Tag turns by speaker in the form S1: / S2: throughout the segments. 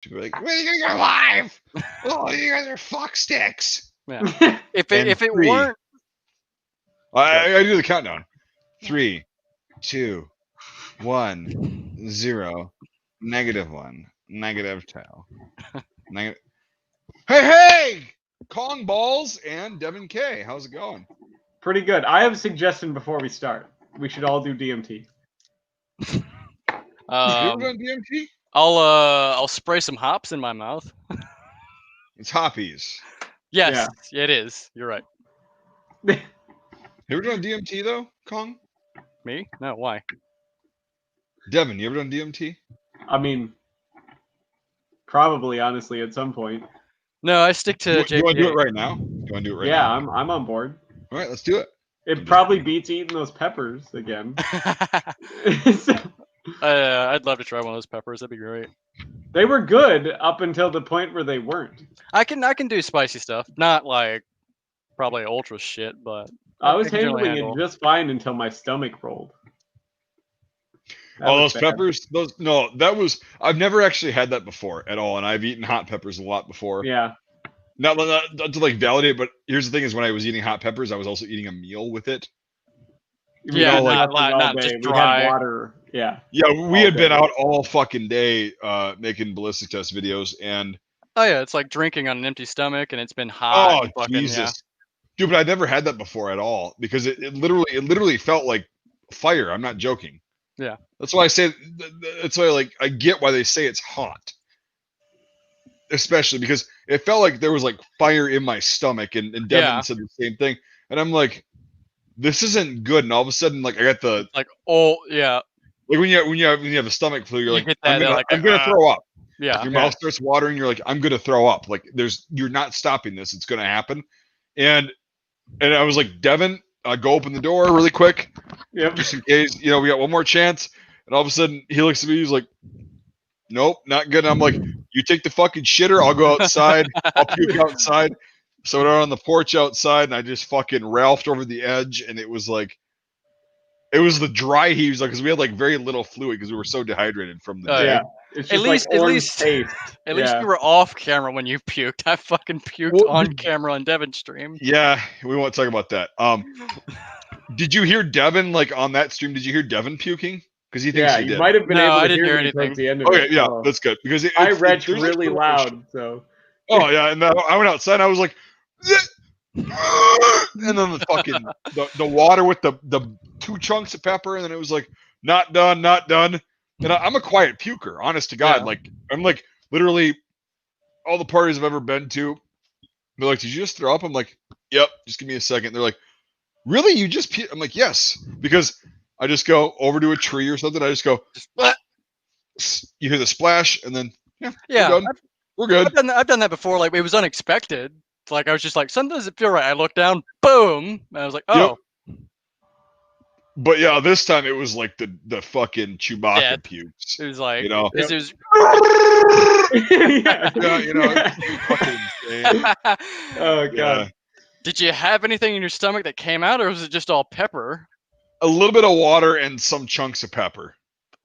S1: She'd be like, "When are you gonna go live? Oh, you guys are fuck sticks."
S2: Yeah. If it weren't,
S1: I do the countdown. 3, 2, 1, 0, -1, -2. Hey, Kongballs and Devin K. How's it going?
S3: Pretty good. I have a suggestion before we start. We should all do DMT.
S1: You ever done DMT?
S2: I'll spray some hops in my mouth.
S1: It's hoppies.
S2: Yes, it is. You're right.
S1: You ever done DMT though, Kong?
S2: Me? No, why?
S1: Devin, you ever done DMT?
S3: I mean, probably, honestly, at some point.
S2: No, I stick to JPA.
S1: You want to do it right now? You want to do it right now?
S3: Yeah, I'm on board.
S1: All right, let's do it.
S3: It probably beats eating those peppers again.
S2: I'd love to try one of those peppers. That'd be great.
S3: They were good up until the point where they weren't.
S2: I can do spicy stuff. Not like probably ultra shit, but
S3: I was
S2: can generally
S3: handling it just fine until my stomach rolled.
S1: Those peppers, I've never actually had that before at all, and I've eaten hot peppers a lot before.
S3: Yeah.
S1: Not to like validate, but here's the thing: is when I was eating hot peppers, I was also eating a meal with it.
S2: Yeah, not just dry.
S3: We had water. Yeah.
S1: Yeah, we had been out all fucking day making ballistic test videos, and
S2: oh yeah, it's like drinking on an empty stomach, and it's been hot.
S1: Oh
S2: fucking,
S1: Jesus, dude! But I'd never had that before at all because it literally felt like fire. I'm not joking.
S2: Yeah,
S1: that's why I say. That's why I get why they say it's hot, especially because it felt like there was like fire in my stomach, and Devin said the same thing, and I'm like, this isn't good. And all of a sudden, like I got the
S2: like
S1: when you have a stomach flu, you're like, I'm gonna throw up.
S2: Yeah,
S1: your mouth starts watering. You're like, I'm gonna throw up. Like you're not stopping this. It's gonna happen. And I was like, Devin, go open the door really quick.
S3: Yep.
S1: Just in case, we got one more chance. And all of a sudden, he looks at me. He's like, nope, not good. And I'm like, you take the fucking shitter. I'll go outside. I'll puke outside. So we're on the porch outside, and I just fucking ralphed over the edge, and it was like. It was the dry heaves, because we had like very little fluid because we were so dehydrated from the day.
S3: Yeah, it's just at least
S2: you were off camera when you puked. I fucking puked on camera on Devin's stream.
S1: Yeah, we won't talk about that. Did you hear Devin on that stream? Did you hear Devin puking? Because he thinks he did.
S3: You might have been able to
S2: I didn't hear
S3: anything.
S2: Towards
S3: the end of
S1: it. Yeah, that's good because
S3: I retched really loud. So.
S1: Oh yeah, and I went outside. And I was like. And then the fucking the water with the 2 chunks of pepper, and then it was like not done. And I'm a quiet puker, honest to God. Like I'm like literally all the parties I've ever been to. They're like, "Did you just throw up?" I'm like, "Yep." Just give me a second. They're like, "Really? You just puked?" I'm like, "Yes," because I just go over to a tree or something. I just go. You hear the splash, and then we're good.
S2: I've done that before. Like it was unexpected. Like I was just like, something doesn't feel right. I looked down, boom, and I was like, oh.
S1: Yep. But yeah, this time it was like the fucking Chewbacca pukes.
S2: It was like,
S1: it was.
S3: Fucking insane. Oh god. Yeah.
S2: Did you have anything in your stomach that came out, or was it just all pepper?
S1: A little bit of water and some chunks of pepper.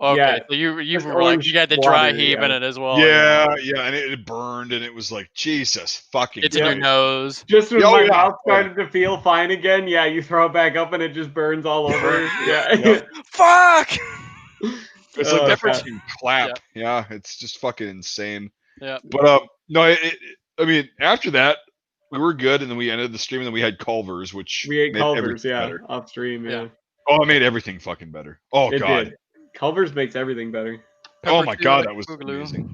S2: Okay, so you were like, you got the dry heave in it as well.
S1: Yeah, and it burned, and it was like, Jesus fucking.
S2: It's in your nose.
S3: Just when my mouth started to feel fine again, you throw it back up, and it just burns all over.
S2: Fuck!
S1: It's like that fucking clap. Yeah, it's just fucking insane.
S2: Yeah.
S1: But no, I mean, after that, we were good, and then we ended the stream, and then we had Culvers, which
S3: we ate Culvers, off stream,
S1: Oh, it made everything fucking better. Oh god.
S3: Did. Culver's makes everything better.
S1: Oh my god, that was amazing.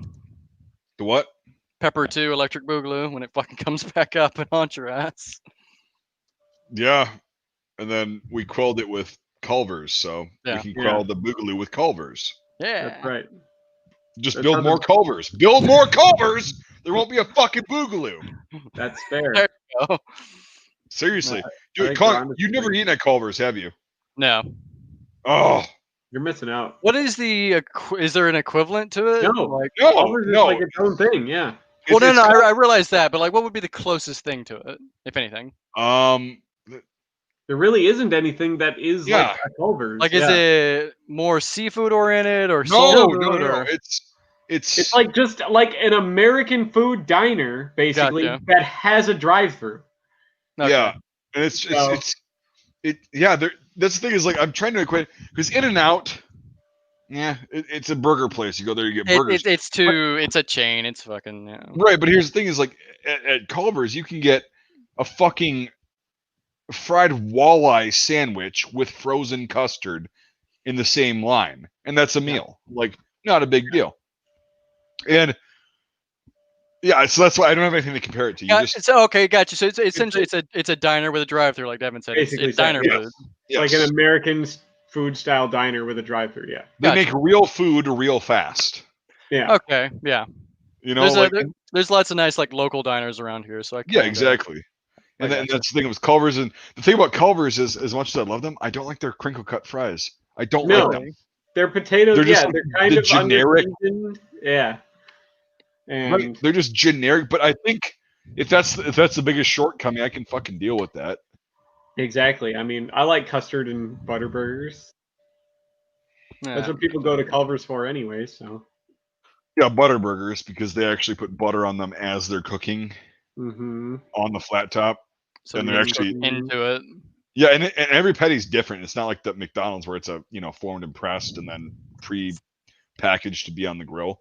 S1: The what?
S2: Pepper 2 electric boogaloo when it fucking comes back up and haunts your ass.
S1: Yeah, and then we quelled it with Culvers, so we can quell the boogaloo with Culvers.
S2: Yeah,
S3: that's right.
S1: Just build more Culvers. Build more Culvers. There won't be a fucking boogaloo.
S3: That's fair.
S2: There you go.
S1: Seriously, dude, you've never eaten at Culvers, have you?
S2: No.
S1: Oh.
S3: You're missing out.
S2: What is is there an equivalent to it?
S3: No, Culver's is like its own thing, yeah.
S2: Well, no, I realize that, but like, what would be the closest thing to it, if anything?
S3: There really isn't anything that is like a Culver's.
S2: Like, is it more seafood oriented or
S1: no? It's It's
S3: like just like an American food diner, basically,
S2: Gotcha.
S3: that has a drive-through.
S2: Okay.
S1: yeah, and it's yeah. That's the thing is like I'm trying to equate because In-N-Out, yeah, it's a burger place. You go there, you get burgers.
S2: It's a chain. It's fucking
S1: Right, but here's the thing is like at Culver's you can get a fucking fried walleye sandwich with frozen custard in the same line, and that's a meal. Like, not a big deal. And yeah, so that's why I don't have anything to compare it to.
S2: Gotcha. So it's essentially it's a diner with a drive-through, like Devin said.
S3: Basically,
S2: It's diner
S1: yes.
S2: food.
S1: Yes.
S3: Like an American food style diner with a drive-through. Yeah.
S1: They make real food real fast.
S3: Yeah.
S2: Okay. Yeah.
S1: You know,
S2: there's lots of nice like local diners around here, so I
S1: yeah, exactly. And that's the thing with Culver's, and the thing about Culver's is, as much as I love them, I don't like their crinkle cut fries. I don't like them.
S3: They're potatoes.
S1: They're just
S3: they're kind of
S1: generic.
S3: Yeah. And
S1: right, they're just generic. But I think if that's the biggest shortcoming, I can fucking deal with that.
S3: Exactly. I mean, I like custard and butter burgers.
S2: Yeah.
S3: That's what people go to Culver's for anyway. So.
S1: Yeah, butter burgers because they actually put butter on them as they're cooking on the flat top.
S2: So
S1: and they're actually
S2: into it.
S1: Yeah, and every patty's different. It's not like the McDonald's where it's a formed and pressed and then pre-packaged to be on the grill.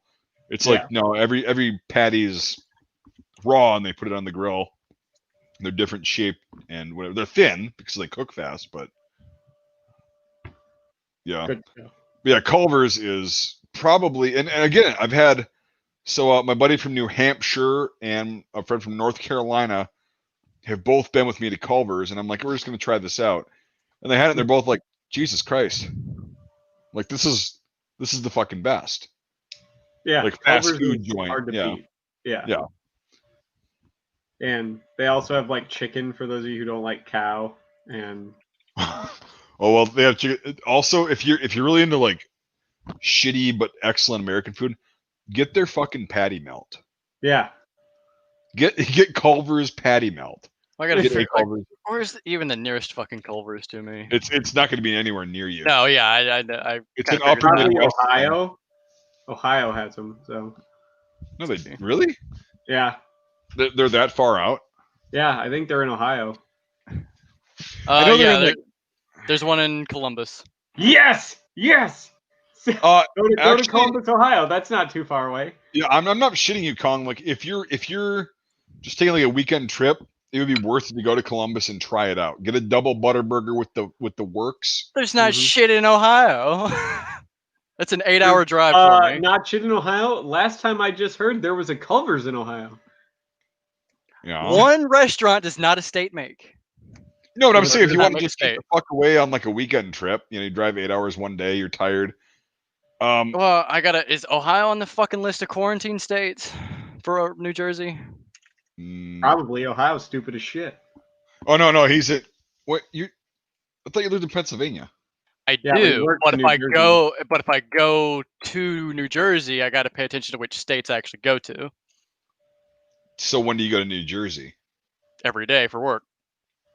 S1: It's like no, every patty is raw and they put it on the grill. They're different shape and whatever. They're thin because they cook fast, but yeah, Culver's is probably and again I've had my buddy from New Hampshire and a friend from North Carolina have both been with me to Culver's, and I'm like, we're just gonna try this out, and they had it. And they're both like, Jesus Christ, like this is the fucking best.
S3: Yeah,
S1: like fast food joint.
S3: Hard to beat. Yeah. And they also have like chicken for those of you who don't like cow. And
S1: oh well, they have chicken. Also, if you're really into like shitty but excellent American food, get their fucking patty melt.
S3: Yeah.
S1: Get Culver's patty melt.
S2: I gotta figure where's even the nearest fucking Culver's to me?
S1: It's not going to be anywhere near you.
S2: No, yeah, I
S1: it's in upper Midwest.
S3: Ohio. Ohio has them, so.
S1: No, they really?
S3: Yeah.
S1: They're that far out.
S3: Yeah, I think they're in Ohio.
S2: There's one in Columbus.
S3: Yes. Go to Columbus, Ohio. That's not too far away.
S1: Yeah, I'm not shitting you, Kong. Like if you're just taking like a weekend trip, it would be worth it to go to Columbus and try it out. Get a double butter burger with the works.
S2: There's not shit in Ohio. That's an 8-hour drive for me.
S3: Not shit in Ohio. Last time I just heard there was a Culver's in Ohio.
S1: Yeah.
S2: One restaurant does not a state make.
S1: No, what I'm saying, if you want to just get the fuck away on like a weekend trip, you drive 8 hours one day, you're tired.
S2: Well, is Ohio on the fucking list of quarantine states for New Jersey?
S3: Probably. Ohio's stupid as shit.
S1: Oh no, he's at what you? I thought you lived in Pennsylvania.
S2: I do, but if I go to New Jersey, I got to pay attention to which states I actually go to.
S1: So when do you go to New Jersey?
S2: Every day for work.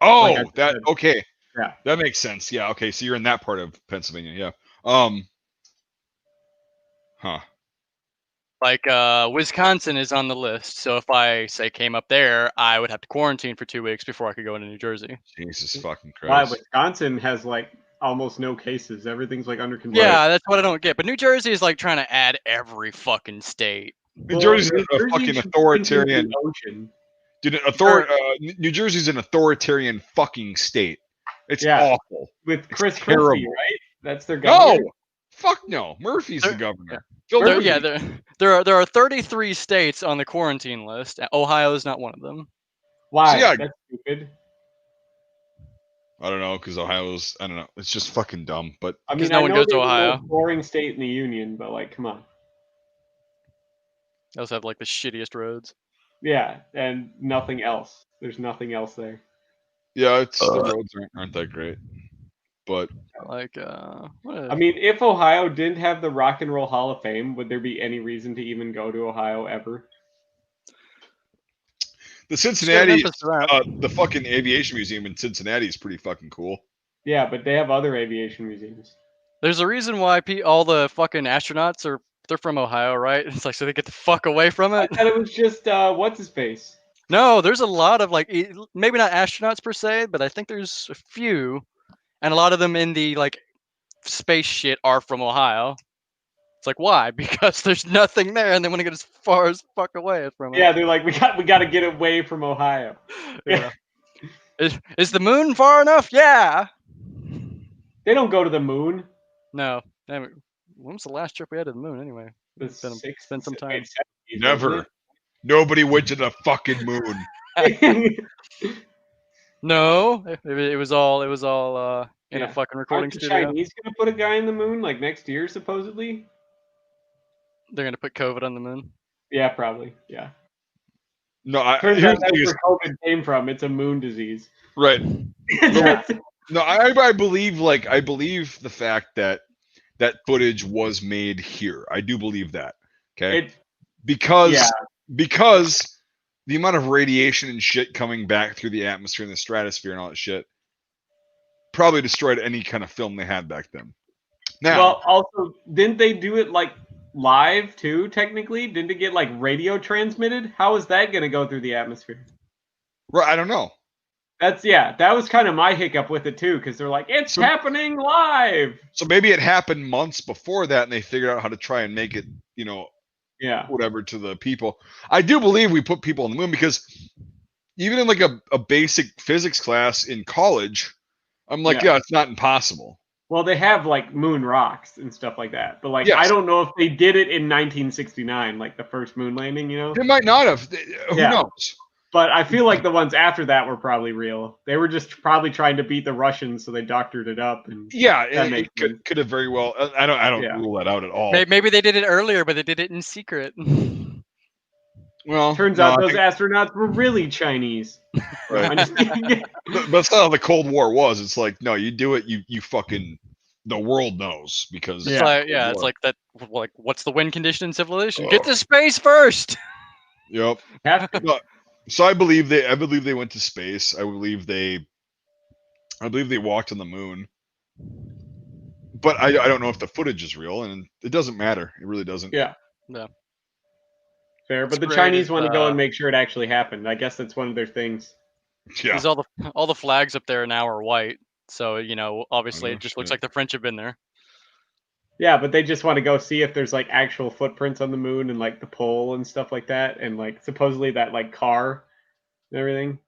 S1: Oh, okay.
S3: Yeah,
S1: that makes sense. Yeah, okay. So you're in that part of Pennsylvania. Yeah.
S2: Like Wisconsin is on the list. So if I came up there, I would have to quarantine for 2 weeks before I could go into New Jersey.
S1: Jesus fucking Christ.
S3: Why Wisconsin has like almost no cases. Everything's like under control.
S2: Yeah, that's what I don't get. But New Jersey is like trying to add every fucking state.
S1: New Jersey's a fucking authoritarian. Dude, New Jersey's an authoritarian fucking state. It's awful.
S3: With Chris Christie, right? That's their governor.
S1: No, fuck no. Murphy's the governor.
S2: There are 33 states on the quarantine list. Ohio is not one of them.
S3: Why? So that's stupid.
S1: I don't know, because Ohio's, I don't know. It's just fucking dumb. But
S3: I mean,
S2: no one goes to Ohio.
S3: The most boring state in the union, but like, come on.
S2: They also have like the shittiest roads.
S3: Yeah, and nothing else. There's nothing else there.
S1: Yeah, the roads aren't that great. But
S2: like,
S3: I mean, if Ohio didn't have the Rock and Roll Hall of Fame, would there be any reason to even go to Ohio ever?
S1: The Cincinnati, the fucking aviation museum in Cincinnati is pretty fucking cool.
S3: Yeah, but they have other aviation museums.
S2: There's a reason why all the fucking astronauts are they're from Ohio, right? It's like so they get the fuck away from
S3: I
S2: it.
S3: thought it was just what's his face.
S2: No, there's a lot of like maybe not astronauts per se, but I think there's a few, and a lot of them in the like space shit are from Ohio. It's like why? Because there's nothing there, and they want to get as far as fuck away from it.
S3: Yeah, they're like we got to get away from Ohio.
S2: Yeah. Is the moon far enough? Yeah.
S3: They don't go to the moon.
S2: No. Damn it. When was the last trip we had to the moon anyway?
S3: The
S2: It's been,
S3: sixth,
S2: been some time.
S3: wait, 70s,
S1: Never. Nobody went to the fucking moon.
S3: wasn't it?
S2: No, it was all in
S3: Yeah.
S2: a fucking recording
S3: Aren't the
S2: studio.
S3: Chinese gonna put a guy in the moon like next year supposedly?
S2: They're gonna put COVID on the moon.
S3: Yeah, probably. Yeah.
S1: No,
S3: Turns
S1: here's
S3: out
S1: the thing
S3: that's
S1: is,
S3: where COVID came from. It's a moon disease.
S1: right.
S3: That's-
S1: No, I believe the fact that that footage was made here. I do believe that. Okay. Because the amount of radiation and shit coming back through the atmosphere and the stratosphere and all that shit probably destroyed any kind of film they had back then. Now,
S3: well, also, didn't they do it like live too? Technically, didn't it get like radio transmitted? How is that going to go through the atmosphere?
S1: right, I don't know.
S3: That was kind of my hiccup with it too, because they're like, it's happening live.
S1: So maybe it happened months before that, and they figured out how to try and make it, whatever to the people. I do believe we put people on the moon because even in like a basic physics class in college, I'm like, yeah, it's not impossible.
S3: Well, they have like moon rocks and stuff like that, but like
S1: Yes.
S3: I don't know if they did it in 1969, like the first moon landing.
S1: They might not have. Who knows?
S3: But I feel like the ones after that were probably real. They were just probably trying to beat the Russians, so they doctored it up. And
S1: it could have very well. I don't rule that out at all.
S2: Maybe they did it earlier, but they did it in secret.
S1: Well,
S3: turns out those astronauts were really Chinese.
S1: Right. But that's not how the Cold War was. It's like, no, you do it, you fucking, the world knows because
S2: it's like that. Like, what's the win condition in civilization? Get to space first.
S1: Yep. So I believe they went to space. I believe they walked on the moon. But I don't know if the footage is real, and it doesn't matter. It really doesn't.
S3: Yeah.
S2: No.
S3: Fair, but the Chinese want to go and make sure it actually happened. I guess that's one of their things.
S1: Yeah.
S2: Because all the flags up there now are white, so obviously it just looks like the French have been there.
S3: Yeah, but they just want to go see if there's like actual footprints on the moon and like the pole and stuff like that, and like supposedly that like car and everything.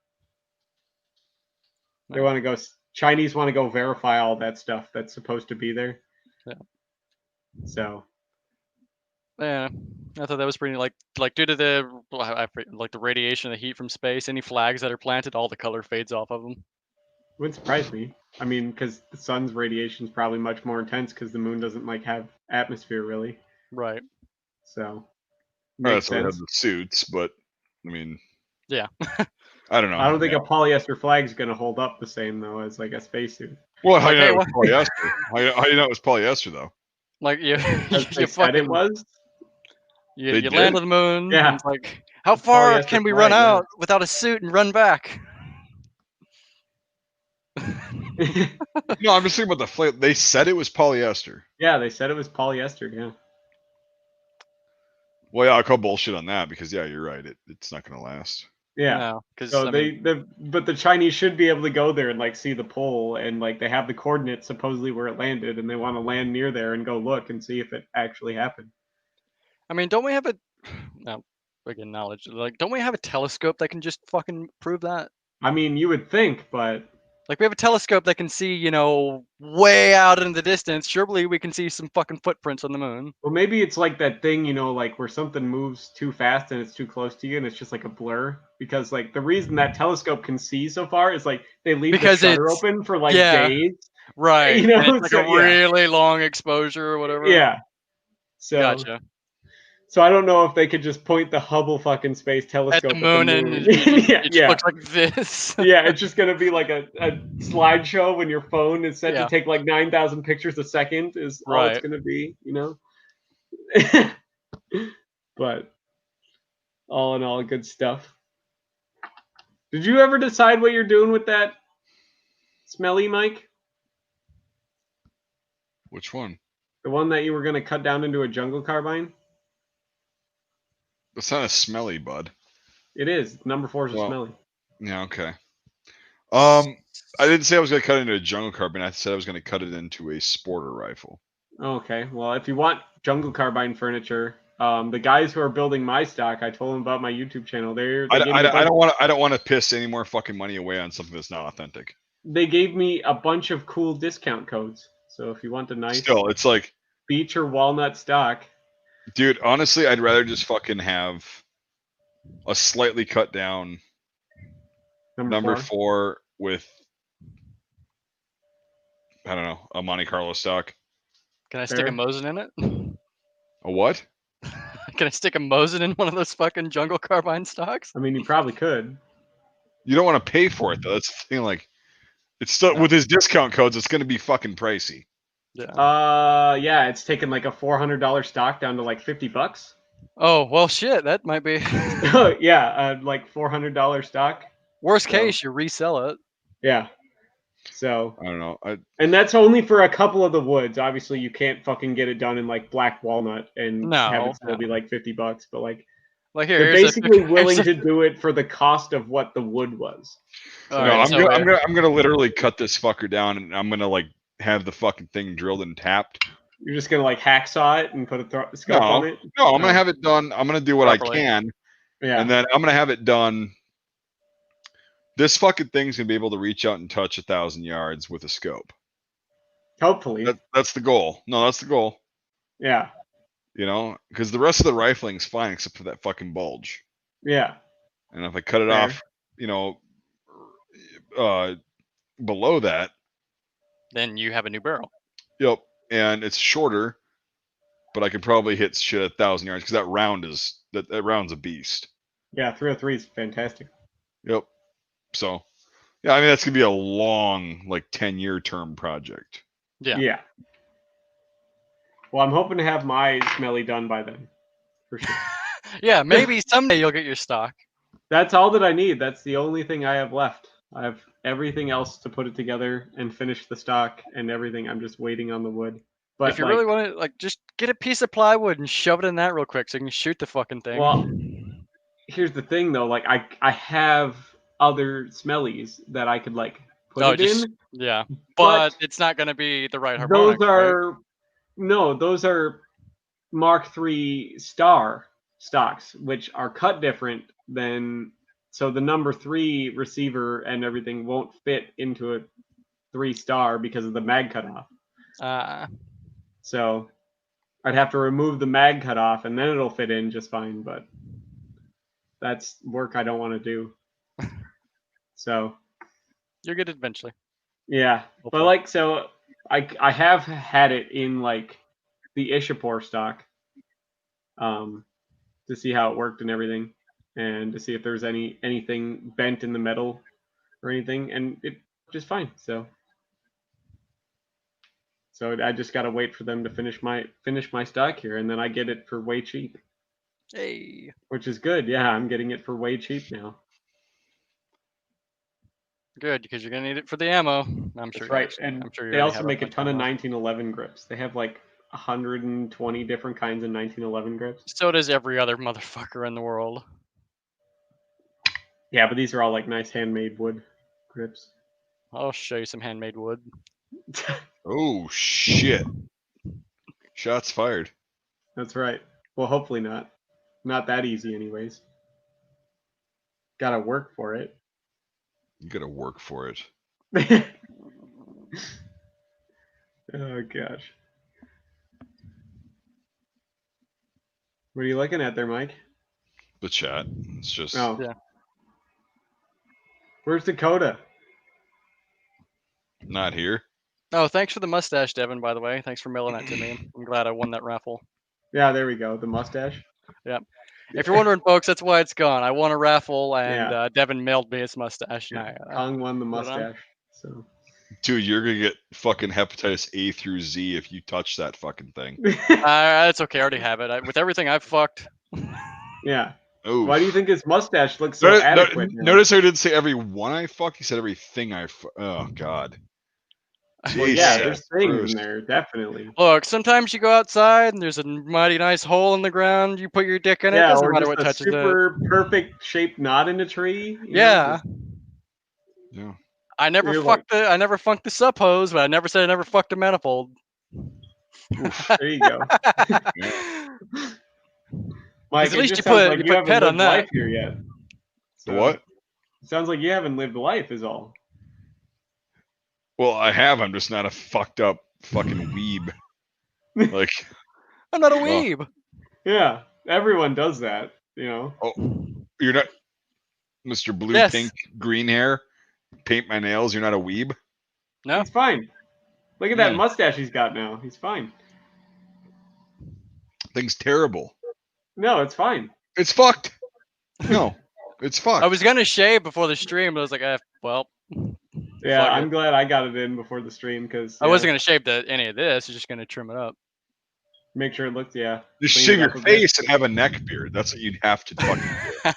S3: They want to go. Chinese want to go verify all that stuff that's supposed to be there.
S2: Yeah.
S3: So.
S2: Yeah, I thought that was pretty like due to the the radiation, the heat from space. Any flags that are planted, all the color fades off of them.
S3: Wouldn't surprise me. I mean, because the sun's radiation is probably much more intense because the moon doesn't like have atmosphere really.
S2: Right.
S3: So.
S1: That's why they have the suits, but I mean.
S2: Yeah.
S1: I don't know.
S3: I don't think a polyester flag is going to hold up the same though as like a spacesuit.
S1: Well, how do you know it was polyester? How do you know it was polyester though?
S2: Like you
S3: said it was.
S2: You land on the moon.
S3: Yeah.
S2: And it's like, how far can we run out without a suit and run back?
S1: No, I'm just thinking about the flag. They said it was polyester.
S3: Yeah, they said it was polyester. Yeah.
S1: Well, yeah, I'll call bullshit on that because you're right. It's not going to last.
S3: Yeah. So but the Chinese should be able to go there and like see the pole and like they have the coordinates supposedly where it landed and they want to land near there and go look and see if it actually happened.
S2: I mean, don't we have again, knowledge? Like, don't we have a telescope that can just fucking prove that?
S3: I mean, you would think, but
S2: like we have a telescope that can see, way out in the distance. Surely we can see some fucking footprints on the moon.
S3: Well, maybe it's like that thing, like where something moves too fast and it's too close to you and it's just like a blur. Because like the reason that telescope can see so far is like they leave the shutter open for like days.
S2: Right. It's like a really long exposure or whatever.
S3: Yeah. So
S2: gotcha.
S3: So I don't know if they could just point the Hubble fucking space telescope
S2: at the moon, and it looks like this.
S3: Yeah, it's just gonna be like a slideshow when your phone is set to take like 9,000 pictures a second is all it's gonna be, But all in all, good stuff. Did you ever decide what you're doing with that smelly mic?
S1: Which one?
S3: The one that you were gonna cut down into a jungle carbine?
S1: It's not a smelly, bud.
S3: It is. Number 4 is a smelly.
S1: Yeah, okay. I didn't say I was gonna cut it into a jungle carbine. I said I was gonna cut it into a sporter rifle.
S3: Okay. Well, if you want jungle carbine furniture, the guys who are building my stock, I told them about my YouTube channel. I
S1: don't want to piss any more fucking money away on something that's not authentic.
S3: They gave me a bunch of cool discount codes. So if you want a nice,
S1: still, it's like
S3: beech or walnut stock,
S1: dude. Honestly, I'd rather just fucking have a slightly cut down number 4 with, I don't know, a Monte Carlo stock.
S2: Can I stick a Mosin in it?
S1: A what?
S2: Can I stick a Mosin in one of those fucking jungle carbine stocks?
S3: I mean, you probably could.
S1: You don't want to pay for it though. That's the thing. Like, it's still with his discount codes. It's going to be fucking pricey.
S2: Yeah.
S3: Yeah. It's taken like a $400 stock down to like $50.
S2: Oh well, shit. That might be.
S3: Yeah, like $400 stock.
S2: Worst case, you resell it.
S3: Yeah. So
S1: I don't know.
S3: And that's only for a couple of the woods. Obviously, you can't fucking get it done in like black walnut and have it still be like $50. But like
S2: here,
S3: they're basically willing to do it for the cost of what the wood was.
S1: So, I'm gonna literally cut this fucker down, and I'm gonna like have the fucking thing drilled and tapped.
S3: You're just gonna like hacksaw it and put a scope on it?
S1: No, I'm gonna have it done. I'm gonna do what I can.
S3: Yeah.
S1: And then I'm gonna have it done. This fucking thing's gonna be able to reach out and touch 1,000 yards with a scope.
S3: Hopefully.
S1: That's the goal. No, that's the goal.
S3: Yeah.
S1: You know, because the rest of the rifling's fine except for that fucking bulge.
S3: Yeah.
S1: And if I cut it off, you know, below that,
S2: then you have a new barrel.
S1: Yep. And it's shorter, but I could probably hit shit 1,000 yards because that round's a beast.
S3: Yeah, 303 is fantastic.
S1: Yep. So, yeah, I mean that's gonna be a long, like 10-year term project.
S2: Yeah.
S3: Yeah. Well, I'm hoping to have my smelly done by then, for sure.
S2: Yeah, maybe someday you'll get your stock.
S3: That's all that I need. That's the only thing I have left. I have everything else to put it together and finish the stock and everything. I'm just waiting on the wood. But
S2: if you really want to, like, just get a piece of plywood and shove it in that real quick so you can shoot the fucking thing.
S3: Well, here's the thing though. Like, I have other smellies that I could like put in.
S2: Yeah, but it's not going to be the right harmonic.
S3: Those are Mark III star stocks, which are cut different than. So the number 3 receiver and everything won't fit into a 3-star because of the mag cutoff. So I'd have to remove the mag cutoff and then it'll fit in just fine. But that's work I don't want to do. So
S2: you'll get it eventually.
S3: Yeah, hopefully. But like, so I have had it in like the Ishapore stock, to see how it worked and everything, and to see if there's anything bent in the metal or anything, and it just fine. So I just gotta wait for them to finish my stock here, and then I get it for way cheap.
S2: Hey,
S3: which is good. Yeah, I'm getting it for way cheap now.
S2: Good, because you're gonna need it for the ammo. I'm sure.
S3: That's right, and
S2: I'm sure
S3: they also make a ton of 1911 grips. They have like 120 different kinds of 1911 grips.
S2: So does every other motherfucker in the world.
S3: Yeah, but these are all like nice handmade wood grips.
S2: I'll show you some handmade wood.
S1: Oh shit! Shots fired.
S3: That's right. Well, hopefully not. Not that easy, anyways. Gotta work for it.
S1: You gotta work for it.
S3: Oh gosh. What are you looking at there, Mike?
S1: The chat. It's just.
S3: Oh.
S2: Yeah.
S3: Where's Dakota?
S1: Not here.
S2: Oh, thanks for the mustache, Devin, by the way. Thanks for mailing that to me. I'm glad I won that raffle.
S3: Yeah, there we go. The mustache.
S2: Yep. If you're wondering, folks, that's why it's gone. I won a raffle, and Devin mailed me his mustache.
S3: Yeah. Kong won the mustache. So.
S1: Dude, you're gonna get fucking hepatitis A through Z if you touch that fucking thing.
S2: That's okay. I already have it. With everything I've fucked.
S3: Yeah.
S1: Oof.
S3: Why do you think his mustache looks so adequate?
S1: Notice I didn't say every one I fucked. He said everything I fucked. Oh, God.
S3: Well, yeah, there's things in there, definitely.
S2: Look, sometimes you go outside and there's a mighty nice hole in the ground. You put your dick in it.
S3: Yeah,
S2: Doesn't
S3: or
S2: matter
S3: just
S2: what
S3: a
S2: touches
S3: super perfect shaped knot in a tree.
S2: Yeah.
S1: Yeah.
S2: I never fucked the sub hose, but I never said I never fucked a manifold.
S1: Oof.
S3: There you go. Mike,
S2: at least
S3: it just
S2: you
S3: sounds
S2: put
S3: like
S2: you
S3: you
S2: put
S3: haven't
S2: pet on
S3: lived
S2: that.
S3: life here yet.
S1: The what?
S3: It sounds like you haven't lived life, is all.
S1: Well, I have. I'm just not a fucked up fucking weeb. Like,
S2: I'm not a weeb.
S3: Yeah, everyone does that, you know.
S1: Oh, you're not Mr. Blue,
S2: Yes.
S1: Pink, Green hair. Paint my nails. You're not a weeb.
S2: No.
S3: He's fine. Look at that mustache he's got now. He's fine.
S1: Thing's terrible.
S3: No, it's fine.
S1: It's fucked. No, it's fucked.
S2: I was gonna shave before the stream, but I was like, well.
S3: Yeah,
S2: fuck
S3: I'm
S2: it.
S3: glad I got it in before the stream because
S2: I wasn't gonna shave any of this. I was just gonna trim it up.
S3: make sure it looks
S1: Just
S3: clean
S1: shave
S3: it
S1: your
S3: up a bit.
S1: face and have a neck beard. That's what you'd have to fucking do.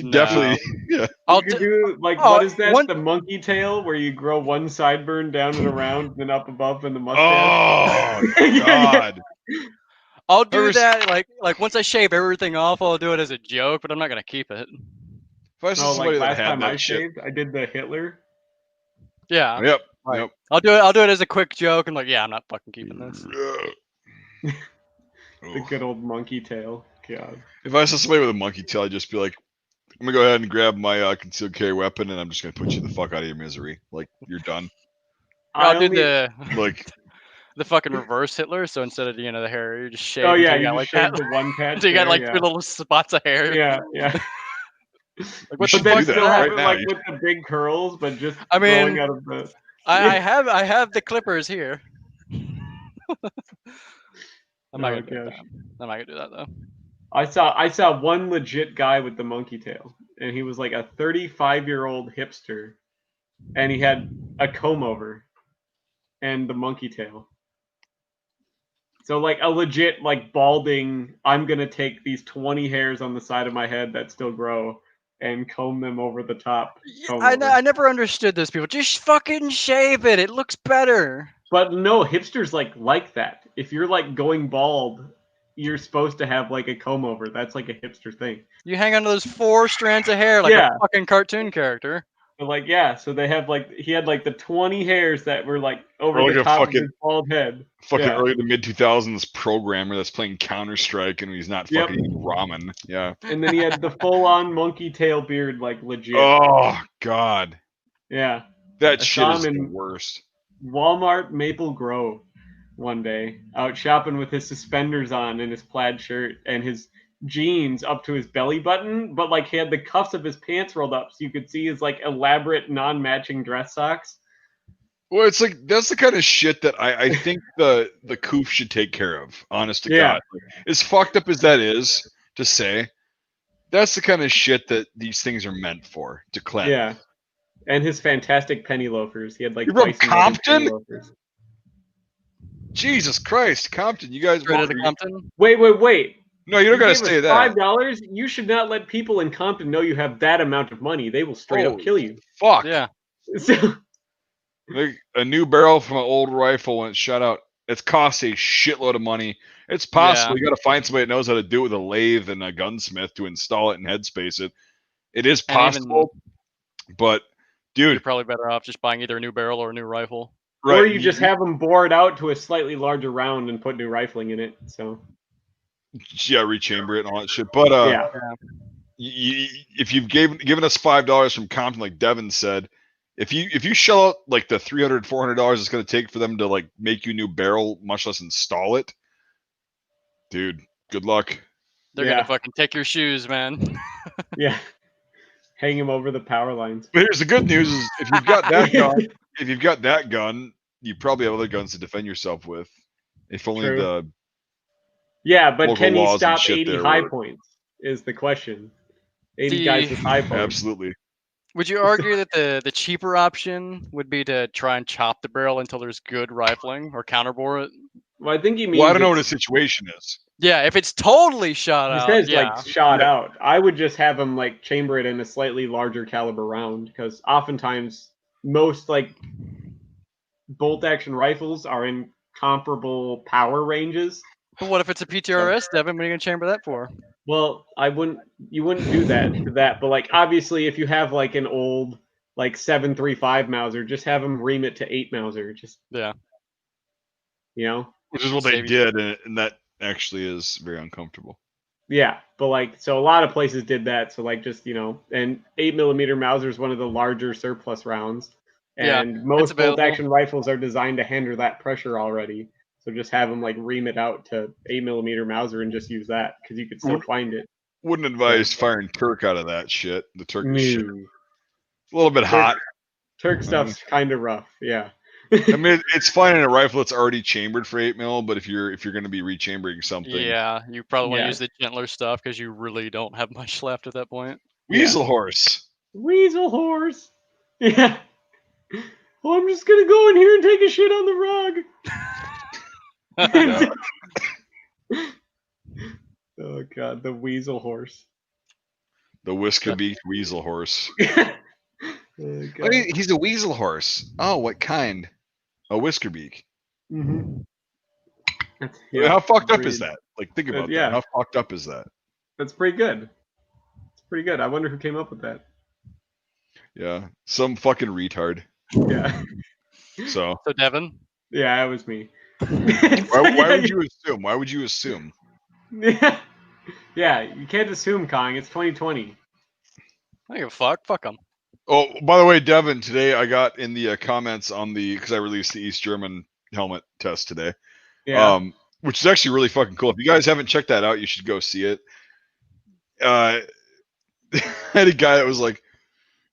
S2: No.
S1: Definitely. Yeah.
S3: You could do like what is that?
S2: one-
S3: The monkey tail where you grow one sideburn down and around, and then up above in the mustache.
S1: Oh God.
S2: I'll do that like once I shave everything off, I'll do it as a joke, but I'm not gonna keep it.
S1: If I saw
S3: Oh,
S1: somebody
S3: like
S1: that
S3: last
S1: had
S3: time
S1: that
S3: I
S1: shit.
S3: shaved, I did the Hitler.
S2: Yeah.
S1: Yep.
S2: Right.
S1: Yep.
S2: I'll do it as a quick joke and like, yeah, I'm not fucking keeping this.
S3: The good old monkey tail. God.
S1: If I saw somebody with a monkey tail, I'd just be like, I'm gonna go ahead and grab my concealed carry weapon, and I'm just gonna put you the fuck out of your misery. Like, you're done.
S2: I'll do the
S1: Like,
S2: the fucking reverse Hitler. So instead of the hair, you just shave.
S3: Oh yeah,
S2: until
S3: you
S2: got,
S3: just
S2: like
S3: shaved
S2: that.
S3: the one patch.
S2: So you got
S3: there,
S2: like
S3: yeah.
S2: 3 little spots of hair.
S3: Yeah, yeah.
S2: Like,
S1: what the
S3: But then
S1: fuck
S3: still
S1: that
S3: have
S1: right
S3: it
S1: now,
S3: like
S1: you-
S3: with the big curls, but just
S2: I mean,
S3: growing out of the.
S2: I have the clippers here. I'm not gonna do that. I'm not gonna do that though.
S3: I saw one legit guy with the monkey tail, and he was like a 35-year-old hipster, and he had a comb over, and the monkey tail. So like a legit like balding. I'm gonna take these 20 hairs on the side of my head that still grow and comb them over the top.
S2: I never understood those people. Just fucking shave it. It looks better.
S3: But no, hipsters like that. If you're like going bald, you're supposed to have like a comb over. That's like a hipster thing.
S2: You hang on to those 4 strands of hair like a fucking cartoon character.
S3: But like, yeah, so they have like he had like the 20 hairs that were like over
S1: like
S3: the
S1: a
S3: top
S1: fucking-
S3: of his bald head.
S1: fucking early to mid 2000s programmer that's playing Counter Strike, and he's not fucking eating ramen. Yeah.
S3: And then he had the full-on monkey tail beard, like legit.
S1: Oh God.
S3: Yeah.
S1: That
S3: I
S1: shit
S3: saw
S1: is
S3: him
S1: the
S3: in
S1: worst.
S3: Walmart Maple Grove one day, out shopping with his suspenders on and his plaid shirt and his jeans up to his belly button, but like he had the cuffs of his pants rolled up so you could see his like elaborate non-matching dress socks.
S1: Well, it's like that's the kind of shit that I think the coof should take care of. Honest to God, as fucked up as that is to say, that's the kind of shit that these things are meant for, to cleanse.
S3: Yeah, and his fantastic penny loafers. He had like
S1: You're from
S3: Bison Brothers
S1: Compton?
S3: penny loafers.
S1: Jesus Christ, Compton, you guys.
S2: Straight out of Compton.
S3: Wait.
S1: No, you don't gotta
S3: gave us
S1: say that.
S3: $5. You should not let people in Compton know you have that amount of money. They will straight up kill you.
S1: Fuck.
S2: Yeah.
S1: Like a new barrel from an old rifle when it's shot out. It's cost a shitload of money. It's possible. You got to find somebody that knows how to do it with a lathe and a gunsmith to install it and headspace it. It is possible, but dude,
S2: you're probably better off just buying either a new barrel or a new rifle.
S3: Right. Or you just have them bored out to a slightly larger round and put new rifling in it. So
S1: yeah, rechamber it and all that shit. But if you've given us $5 from Compton, like Devin said, if you shell out like the $300, $400 it's going to take for them to like make you a new barrel, much less install it, dude, good luck.
S2: They're gonna fucking take your shoes, man.
S3: Yeah, hang them over the power lines.
S1: But here's the good news: is if you've got that gun, you probably have other guns to defend yourself with. If only the
S3: but can he stop 80 high points? Is the question. 80 guys with high points.
S1: Absolutely.
S2: Would you argue that the cheaper option would be to try and chop the barrel until there's good rifling or counterbore it?
S3: Well, I think he means.
S1: Well, I don't know what the situation is.
S2: Yeah, if it's totally shot out.
S3: He says like shot out. I would just have him like chamber it in a slightly larger caliber round because oftentimes most like bolt action rifles are in comparable power ranges.
S2: But what if it's a PTRS, Devin? What are you gonna chamber that for?
S3: Well, you wouldn't do that for that, but like obviously if you have like an old like 7.35 Mauser, just have them ream it to 8 Mauser. Just
S2: Yeah.
S3: you know?
S1: Which is what they did, and that actually is very uncomfortable.
S3: Yeah, but like so a lot of places did that. So like just and 8mm Mauser is one of the larger surplus rounds. And most bolt action rifles are designed to handle that pressure already. So just have them like ream it out to 8mm Mauser and just use that because you could still find it.
S1: Wouldn't advise firing Turk out of that shit. The Turkish shit.
S3: No.
S1: It's a little bit hot.
S3: Turk stuff's kind of rough. Yeah.
S1: I mean, it's fine in a rifle that's already chambered for 8mm, but if you're going to be rechambering something,
S2: yeah, you probably want to use the gentler stuff because you really don't have much left at that point.
S1: Weasel horse.
S3: Weasel horse. Yeah. Oh, I'm just gonna go in here and take a shit on the rug. Oh god, the weasel horse.
S1: The whisker-beaked weasel horse.
S3: Oh,
S1: he's a weasel horse. Oh, what kind? A whisker-beak.
S3: Mm-hmm.
S1: How fucked up is that? Like, think about that. How fucked up is that?
S3: That's pretty good. It's pretty good. I wonder who came up with that.
S1: Yeah, some fucking retard.
S3: Yeah.
S2: So Devin?
S3: Yeah, it was me.
S1: Why would you assume? Why would you assume?
S3: Yeah. Yeah, you can't assume, Kong. It's 2020.
S2: I don't give a fuck. Fuck them.
S1: Oh, by the way, Devin, today I got in the comments on because I released the East German helmet test today.
S3: Yeah.
S1: Which is actually really fucking cool. If you guys haven't checked that out, you should go see it. I had a guy that was like,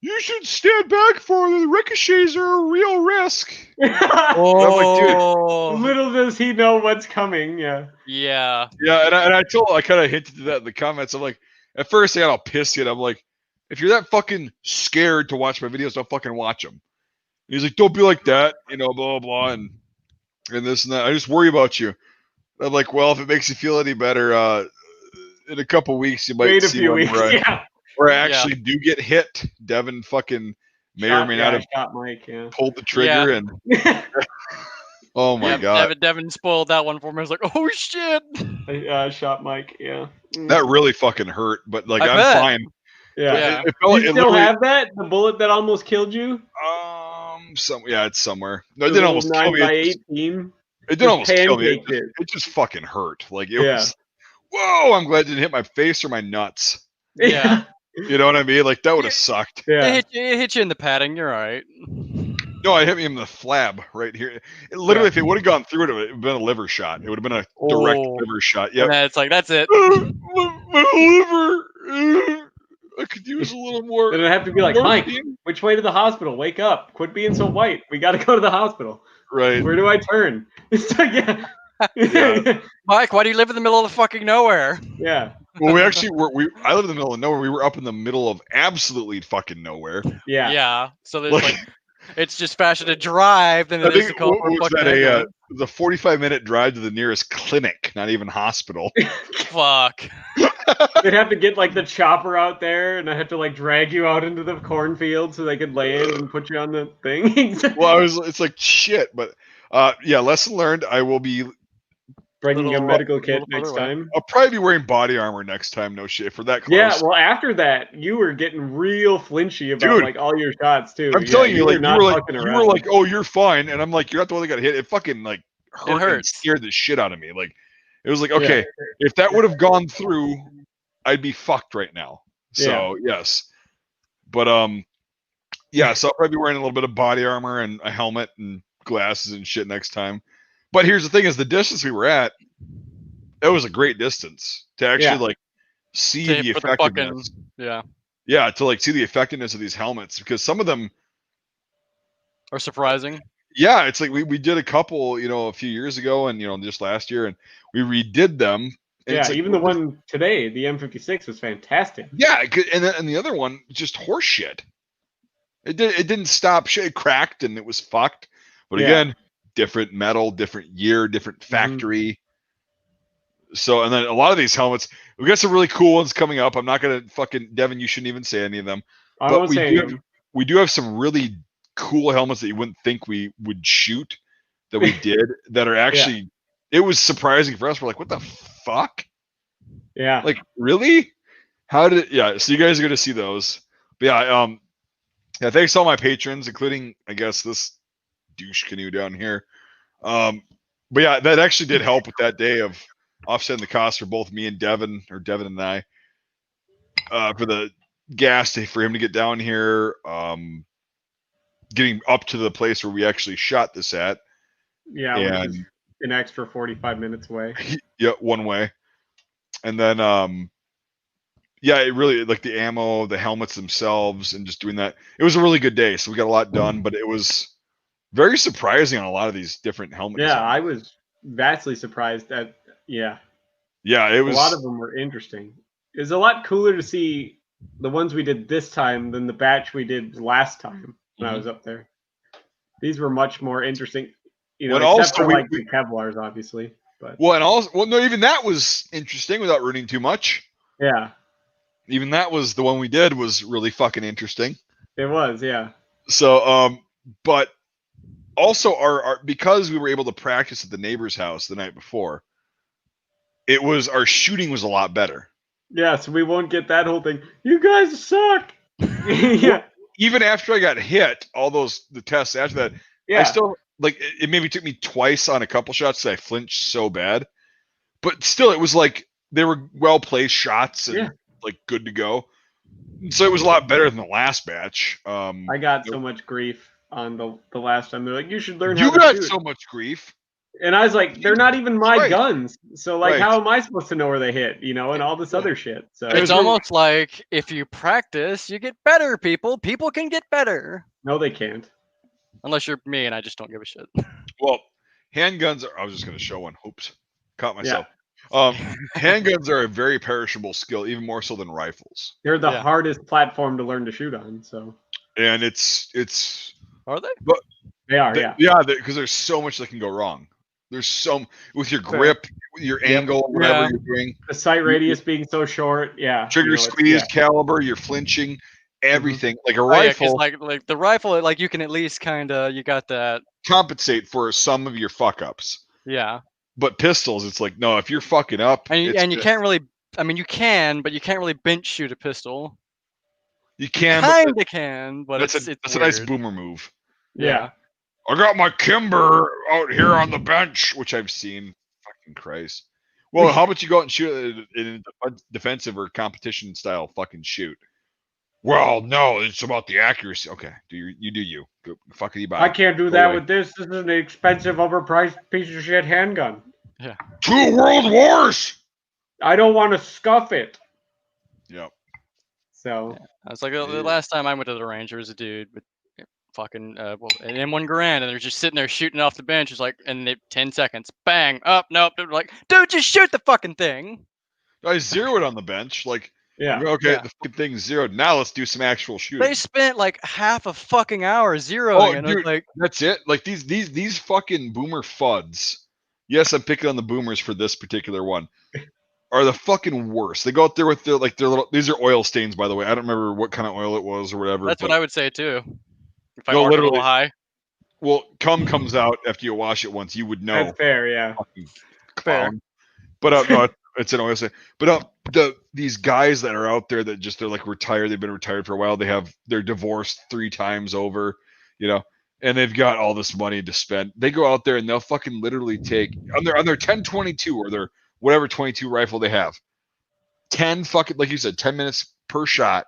S1: "You should stand back for the ricochets are a real risk."
S3: Oh,
S1: I'm like, dude,
S3: little does he know what's coming. Yeah.
S2: Yeah.
S1: Yeah, and I kind of hinted to that in the comments. I'm like, at first I got all pissy, and I'm like, if you're that fucking scared to watch my videos, don't fucking watch them. And he's like, don't be like that, blah blah blah, and this and that. I just worry about you. And I'm like, well, if it makes you feel any better, in a couple weeks you might see one where I actually do get hit. Devin fucking may or may not have
S3: shot Mike,
S1: pulled the trigger and. Oh my god!
S2: Devin spoiled that one for me. I was like, "Oh shit!"
S3: Shot Mike. Yeah.
S1: That really fucking hurt, but like I'm fine.
S3: Yeah. You still have that? The bullet that almost killed you?
S1: It's somewhere. No, it didn't almost kill me.
S3: 9x18.
S1: It didn't almost kill me. It just fucking hurt. Like it was. Whoa! I'm glad it didn't hit my face or my nuts.
S2: Yeah.
S1: You know what I mean? Like that would have sucked.
S3: Yeah.
S2: It hit you in the padding. You're all right.
S1: No, it hit me in the flab right here. Literally, if it would have gone through it, it would have been a liver shot. It would have been a direct liver shot. Yeah.
S2: It's like, that's it.
S1: My liver. I could use a little more.
S3: Then it'd have to be like, Mike, which way to the hospital? Wake up. Quit being so white. We got to go to the hospital.
S1: Right.
S3: Where do I turn? It's like,
S2: yeah. Mike, why do you live in the middle of the fucking nowhere?
S3: Yeah.
S1: Well, we actually I live in the middle of nowhere. We were up in the middle of absolutely fucking nowhere.
S3: Yeah.
S2: Yeah. So there's like it's just faster to drive than it is to call for a fucking
S1: the 45-minute drive to the nearest clinic, not even hospital.
S2: Fuck.
S3: They'd have to get like the chopper out there, and I have to like drag you out into the cornfield so they could land and put you on the thing.
S1: Well, it's like shit, but lesson learned. I will be
S3: bringing a medical kit next time.
S1: I'll probably be wearing body armor next time. No shit for that close.
S3: Yeah, well, after that, you were getting real flinchy about like all your shots too.
S1: I'm telling you, like you were like, oh, you're fine, and I'm like, you're not the one that got hit. It fucking like hurt and scared the shit out of me. Like it was like, okay, if that would have gone through, I'd be fucked right now. So yes, but so I'll probably be wearing a little bit of body armor and a helmet and glasses and shit next time. But here's the thing: is the distance we were at, that was a great distance to actually like see the effectiveness. To like see the effectiveness of these helmets, because some of them
S2: are surprising.
S1: Yeah, it's like we did a couple, a few years ago, and just last year, and we redid them. And
S3: yeah, even the one today, the M56 was fantastic.
S1: Yeah, and the other one just horse shit. It didn't stop shit. It cracked and it was fucked. But again, different metal, different year, different factory. So, and then a lot of these helmets, we got some really cool ones coming up. I'm not gonna fucking Devin. You shouldn't even say any of them.
S3: I won't say any of them.
S1: We do have some really cool helmets that you wouldn't think we would shoot that we did that are actually. It was surprising for us. We're like, what the fuck?
S3: Yeah.
S1: Like, really? How did it? Yeah. So you guys are gonna see those. But yeah, yeah. Thanks to all my patrons, including I guess this douche canoe down here. But yeah, that actually did help with that day of offsetting the cost for both me and Devin, or Devin and I, for the gas for him to get down here, getting up to the place where we actually shot this at.
S3: Yeah, which is an extra 45 minutes away.
S1: Yeah, one way. And then yeah, it really, like the ammo, the helmets themselves, and just doing that. It was a really good day, so we got a lot done, but it was very surprising on a lot of these different helmets.
S3: Yeah, I was vastly surprised at
S1: Yeah, it was
S3: a lot of them were interesting. It was a lot cooler to see the ones we did this time than the batch we did last time when I was up there. These were much more interesting, you know, except for like the Kevlars, obviously. But
S1: no, even that was interesting without ruining too much.
S3: Yeah.
S1: Even that was the one we did was really fucking interesting.
S3: It was, yeah.
S1: So, but also our because we were able to practice at the neighbor's house the night before, our shooting was a lot better.
S3: Yeah, so we won't get that whole thing. You guys suck.
S1: Yeah. Even after I got hit, the tests after that, I still like it maybe took me twice on a couple shots that I flinched so bad. But still, it was like they were well placed shots and like good to go. So it was a lot better than the last batch.
S3: I got so much grief on the last time. They're like, you should learn
S1: how to shoot. You got so much grief.
S3: And I was like, they're not even my guns. So like, how am I supposed to know where they hit? You know, and all this other shit. So
S2: it's almost like if you practice, you get better, people. People can get better.
S3: No, they can't.
S2: Unless you're me and I just don't give a shit.
S1: Well, handguns are, I was just going to show one. Oops. Caught myself. Handguns are a very perishable skill, even more so than rifles.
S3: They're the hardest platform to learn to shoot on. So.
S1: And it's.
S2: Are they?
S1: But
S3: they are,
S1: yeah, because there's so much that can go wrong. There's with your grip, your angle, whatever you're doing.
S3: The sight radius being so short,
S1: Trigger squeeze, caliber, you're flinching, everything. Like a rifle.
S2: Like the rifle, like you can at least kind of, you got that.
S1: Compensate for some of your fuck ups.
S2: Yeah.
S1: But pistols, it's like, no, if you're fucking up.
S2: And you can't really, I mean, you can, but you can't really bench shoot a pistol.
S1: You can.
S2: Kind of can, but
S1: that's a nice boomer move.
S3: Yeah.
S1: I got my Kimber out here on the bench, which I've seen. Fucking Christ. Well, how about you go out and shoot in a defensive or competition style fucking shoot? Well, no, it's about the accuracy. Okay, you do you. Go, fucking you buy.
S3: I can't do that with this. This is an expensive, overpriced piece of shit handgun.
S2: Yeah.
S1: 2 world wars!
S3: I don't want to scuff it.
S1: Yep.
S3: So.
S2: I was like, the last time I went to the range, there was a dude with fucking an M1 Garand, and they're just sitting there shooting off the bench. It's like, and 10 seconds, bang, up, nope. They're like, dude, just shoot the fucking thing.
S1: I zeroed on the bench, like, okay, the fucking thing's zeroed. Now let's do some actual shooting.
S2: They spent like half a fucking hour zeroing, and
S1: dude,
S2: like,
S1: that's it. Like these fucking boomer fuds. Yes, I'm picking on the boomers for this particular one. Are the fucking worst. They go out there with their little. These are oil stains, by the way. I don't remember what kind of oil it was or whatever.
S2: That's what I would say too. If I mark it a little high.
S1: Well, cum comes out after you wash it once. You would know.
S3: That's fair, yeah.
S1: Fair. But no, it's an oil stain. But these guys that are out there that just they're like retired. They've been retired for a while. They're divorced 3 times over, you know, and they've got all this money to spend. They go out there and they'll fucking literally take on their 1022 or their whatever 22 rifle they have. 10 fucking, like you said, 10 minutes per shot.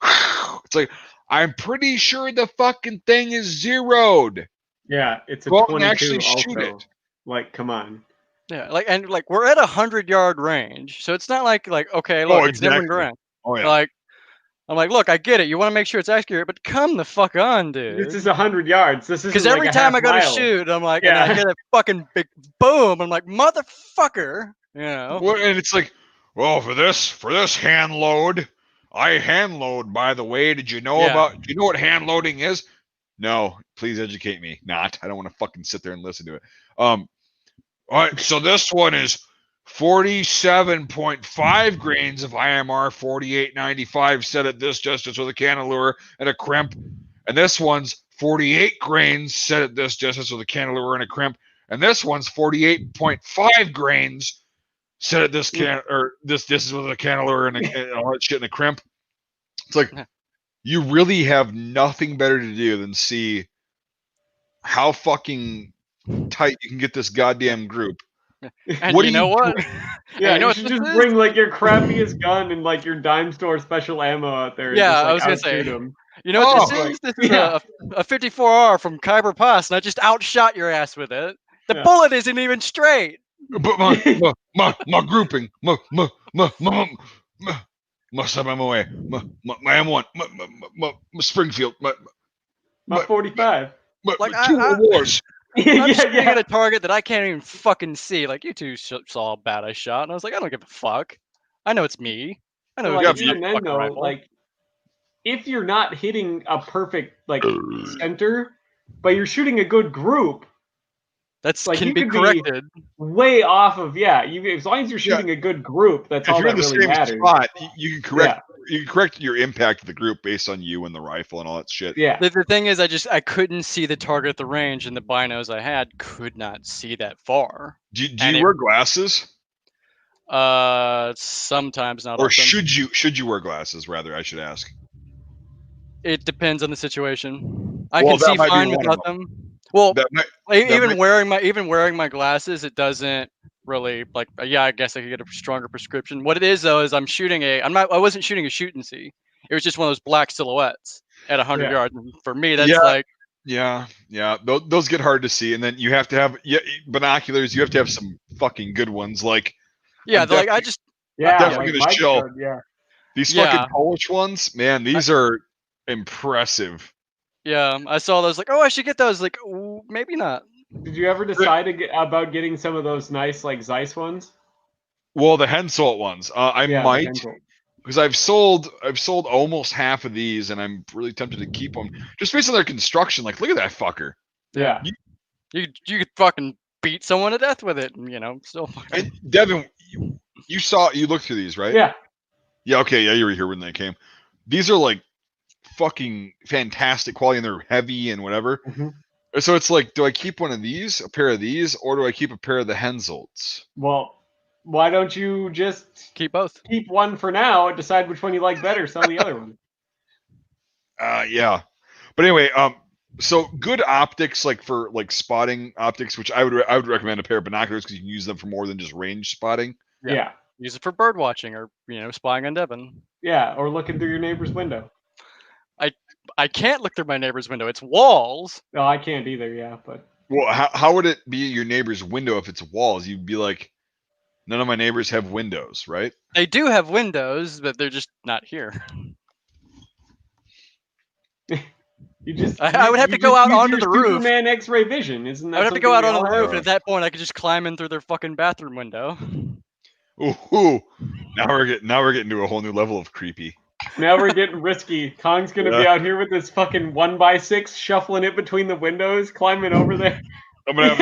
S1: It's like, I'm pretty sure the fucking thing is zeroed.
S3: Yeah, it's a
S1: Go
S3: 22
S1: actually
S3: also.
S1: shoot it.
S3: Like, come on.
S2: Yeah, like we're at 100-yard range, so it's not like okay, look, it's never grand.
S1: Oh yeah.
S2: Like, I'm like, look, I get it. You want to make sure it's accurate, but come the fuck on, dude.
S3: This is 100 yards. This is
S2: because every time I go to shoot, I'm like, and I get a fucking big boom. I'm like, motherfucker, you know.
S1: Well, and it's like, well, for this hand load. I hand load, by the way. Did you know do you know what hand loading is? No, please educate me. Not. I don't want to fucking sit there and listen to it. All right, so this one is 47.5 grains of IMR 4895 set at this distance with a cannon lure and a crimp. And this one's 48 grains set at this distance with a cantilever and a crimp, and this one's 48.5 grains set at this this distance with a cantilever and all that shit and a crimp. It's like you really have nothing better to do than see how fucking tight you can get this goddamn group.
S2: And what you know what?
S3: Yeah, you should just bring like your crappiest gun and like your dime store special ammo out there.
S2: Yeah,
S3: and just,
S2: I was gonna say.
S3: them.
S2: You know what this is? This is a 54R from Khyber Pass, and I just outshot your ass with it. The bullet isn't even straight.
S1: But my grouping, my M1, my Springfield,
S3: my 45,
S1: like two awards.
S2: I'm shooting at a target that I can't even fucking see. Like, you two saw how bad I shot, and I was like, I don't give a fuck. I know it's me. I know
S3: it's even then though, rifle. Like, if you're not hitting a perfect like center, but you're shooting a good group,
S2: that's like can be corrected.
S3: Way off of as long as you're shooting a good group, that's all that really matters.
S1: Spot, you can correct. You can correct your impact of the group based on you and the rifle and all that shit.
S3: Yeah.
S2: The thing is, I couldn't see the target at the range, and the binos I had could not see that far.
S1: Do you wear glasses?
S2: Sometimes, not.
S1: Or should you wear glasses? Rather, I should ask.
S2: It depends on the situation. I can see fine without them. Well, even wearing my glasses, it doesn't really like. I guess I could get a stronger prescription. What it is though is I wasn't shooting a shoot and see. It was just one of those black silhouettes at 100 yards. And for me, that's like.
S1: Yeah. Those get hard to see, and then you have to have binoculars. You have to have some fucking good ones. Like
S3: I'm
S1: definitely gonna chill. These fucking Polish ones, man. These are impressive.
S2: Yeah, I saw those. Like, I should get those. Like, maybe not.
S3: Did you ever decide about getting some of those nice like Zeiss ones?
S1: Well, the Hensoldt ones. I might, because I've sold almost half of these, and I'm really tempted to keep them just based on their construction. Like, look at that fucker.
S3: Yeah.
S2: You could fucking beat someone to death with it, and still.
S1: And Devin, you looked through these, right?
S3: Yeah.
S1: Yeah. Okay. Yeah, you were here when they came. These are like fucking fantastic quality, and they're heavy and whatever.
S3: Mm-hmm.
S1: So it's like, do I keep one of these, a pair of these, or do I keep a pair of the Hensoldts?
S3: Well, why don't you just
S2: keep both?
S3: Keep one for now and decide which one you like better. Sell the other one.
S1: Yeah. But anyway, so good optics, like for like spotting optics, which I would recommend a pair of binoculars because you can use them for more than just range spotting.
S3: Yeah.
S2: Use it for bird watching or spying on Devin.
S3: Yeah, or looking through your neighbor's window.
S2: I can't look through my neighbor's window. It's walls.
S3: No, I can't either. Yeah, but
S1: well, how would it be your neighbor's window if it's walls? You'd be like, none of my neighbors have windows, right?
S2: They do have windows, but they're just not here. I would have to go out onto the roof.
S3: Superman X-ray vision, isn't that?
S2: I would have to go out onto the roof, and at that point, I could just climb in through their fucking bathroom window.
S1: Ooh, now we're getting to a whole new level of creepy.
S3: Now we're getting risky. Kong's gonna be out here with this fucking 1x6, shuffling it between the windows, climbing over there.
S1: I'm gonna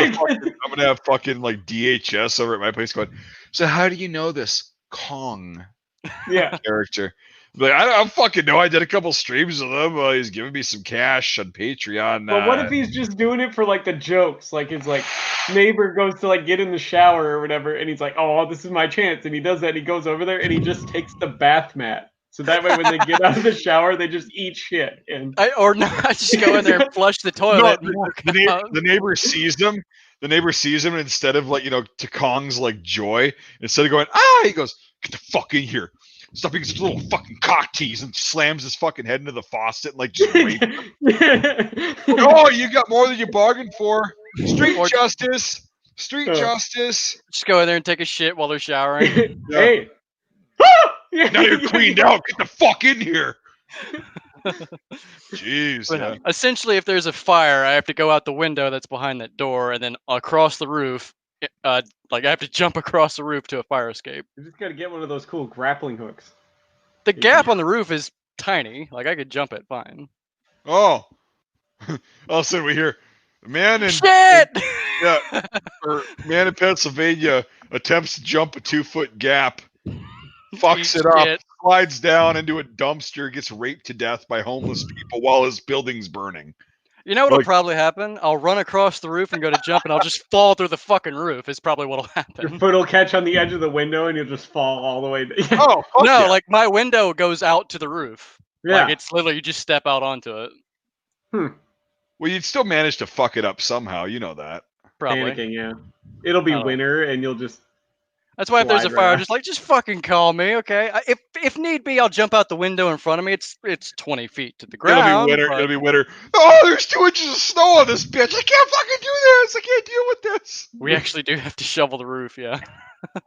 S1: have fucking like DHS over at my place going, so how do you know this Kong character? Like, I don't fucking know. I did a couple streams with him. He's giving me some cash on Patreon.
S3: But what if he's just doing it for like the jokes? Like his like neighbor goes to like get in the shower or whatever, and he's like, "Oh, this is my chance," and he does that. And he goes over there and he just takes the bath mat, so that way when they get out of the shower, they just eat shit. And
S2: or not, just go in there and flush the toilet.
S1: No, the neighbor sees them. The neighbor sees him, and instead of like to Kong's like joy, instead of going he goes, "Get the fuck in here. Stop being such a little fucking cock tease," and slams his fucking head into the faucet and like just rape him. Oh, you got more than you bargained for. Street justice.
S2: Just go in there and take a shit while they're showering.
S3: Hey.
S1: Now you're cleaned out. Get the fuck in here. Jeez.
S2: Essentially, if there's a fire, I have to go out the window that's behind that door, and then across the roof. Like I have to jump across the roof to a fire escape.
S3: You just gotta get one of those cool grappling hooks.
S2: The gap on the roof is tiny. Like I could jump it fine.
S1: Oh. All of a sudden we hear man in Pennsylvania attempts to jump a 2-foot gap, fucks it up, slides down into a dumpster, gets raped to death by homeless people while his building's burning.
S2: You know what'll
S1: Like-
S2: probably happen? I'll run across the roof and go to jump, and I'll just fall through the fucking roof. Is probably what'll
S3: Your
S2: happen.
S3: foot will catch on the edge of the window, and you'll just fall all the way.
S1: Oh, fuck
S2: No,
S1: yeah.
S2: like my window goes out to the roof.
S3: Yeah.
S2: Like it's literally you just step out onto it.
S1: Well, you'd still manage to fuck it up somehow. You know that.
S2: Probably.
S3: Panicking, yeah. It'll be
S2: Oh.
S3: winter, and you'll just.
S2: That's why if there's a
S3: slide
S2: fire,
S3: right
S2: just fucking call me, okay? If need be, I'll jump out the window in front of me. It's 20 feet to the ground.
S1: It'll be winter.
S2: but-
S1: It'll be winter. Oh, there's 2 inches of snow on this bitch. I can't fucking do this. I can't deal with this.
S2: We actually do have to shovel the roof, yeah.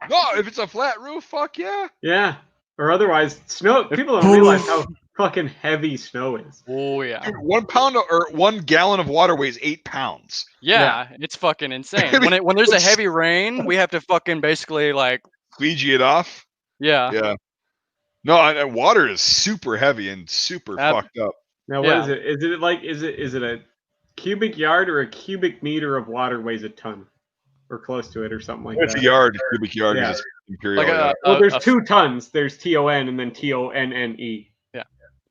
S1: No, if it's a flat roof, fuck yeah.
S3: Yeah. Or otherwise, snow. People don't realize how fucking heavy snow is.
S2: Oh yeah.
S1: Dude, 1 pound or 1 gallon of water weighs 8 pounds.
S2: Yeah, it's fucking insane. When there's a heavy rain, we have to fucking basically like
S1: Squeegee it off.
S2: yeah.
S1: Yeah. No, and water is super heavy and super fucked up.
S3: Now, what is it? Is it a cubic yard or a cubic meter of water weighs a ton, or close to it, or something like
S1: It's
S3: that?
S1: a yard, cubic yard.
S3: Yeah.
S1: Is imperial.
S2: Like
S1: yeah.
S3: Well, there's 2 tons. There's TON and then TONNE.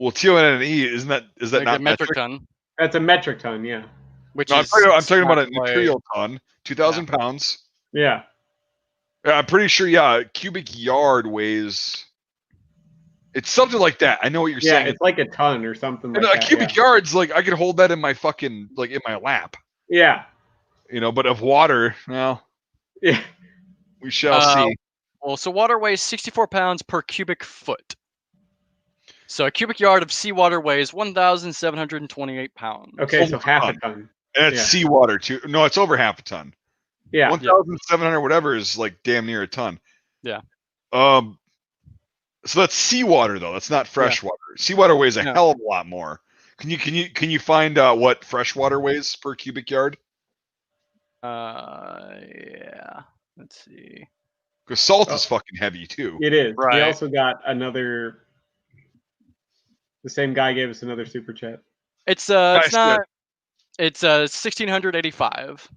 S1: Well, TONNE is that
S2: Like
S1: not
S2: a metric ton,
S3: That's a metric ton, yeah.
S2: which
S1: No,
S2: is
S1: I'm talking about an
S2: like-
S1: imperial ton, 2,000 pounds.
S3: Yeah.
S1: Yeah, I'm pretty sure. Yeah, a cubic yard weighs. It's something like that. I know what you're
S3: Yeah,
S1: saying.
S3: it's like a ton or something like
S1: And a
S3: that.
S1: cubic yard's like I could hold that in my fucking in my lap.
S3: Yeah.
S1: You know, but of water, well,
S3: Yeah.
S1: we shall see.
S2: Well, so water weighs 64 pounds per cubic foot. So a cubic yard of seawater weighs 1,728 pounds.
S3: Okay, so
S1: Almost
S3: half
S1: a
S3: a
S1: ton.
S3: ton.
S1: And it's
S3: yeah.
S1: seawater too. No, it's over half a ton.
S3: Yeah.
S1: 1,700 whatever is like damn near a ton.
S2: Yeah.
S1: So that's seawater though. That's not fresh water. Seawater weighs a
S2: No.
S1: hell of a lot more. Can you find what fresh water weighs per cubic yard?
S2: Yeah. Let's see.
S1: Because salt is fucking heavy too.
S3: It is.
S2: Right.
S3: We also got another. The same guy gave us another super chat.
S2: It's
S1: Nice,
S2: it's not. It's 1,685.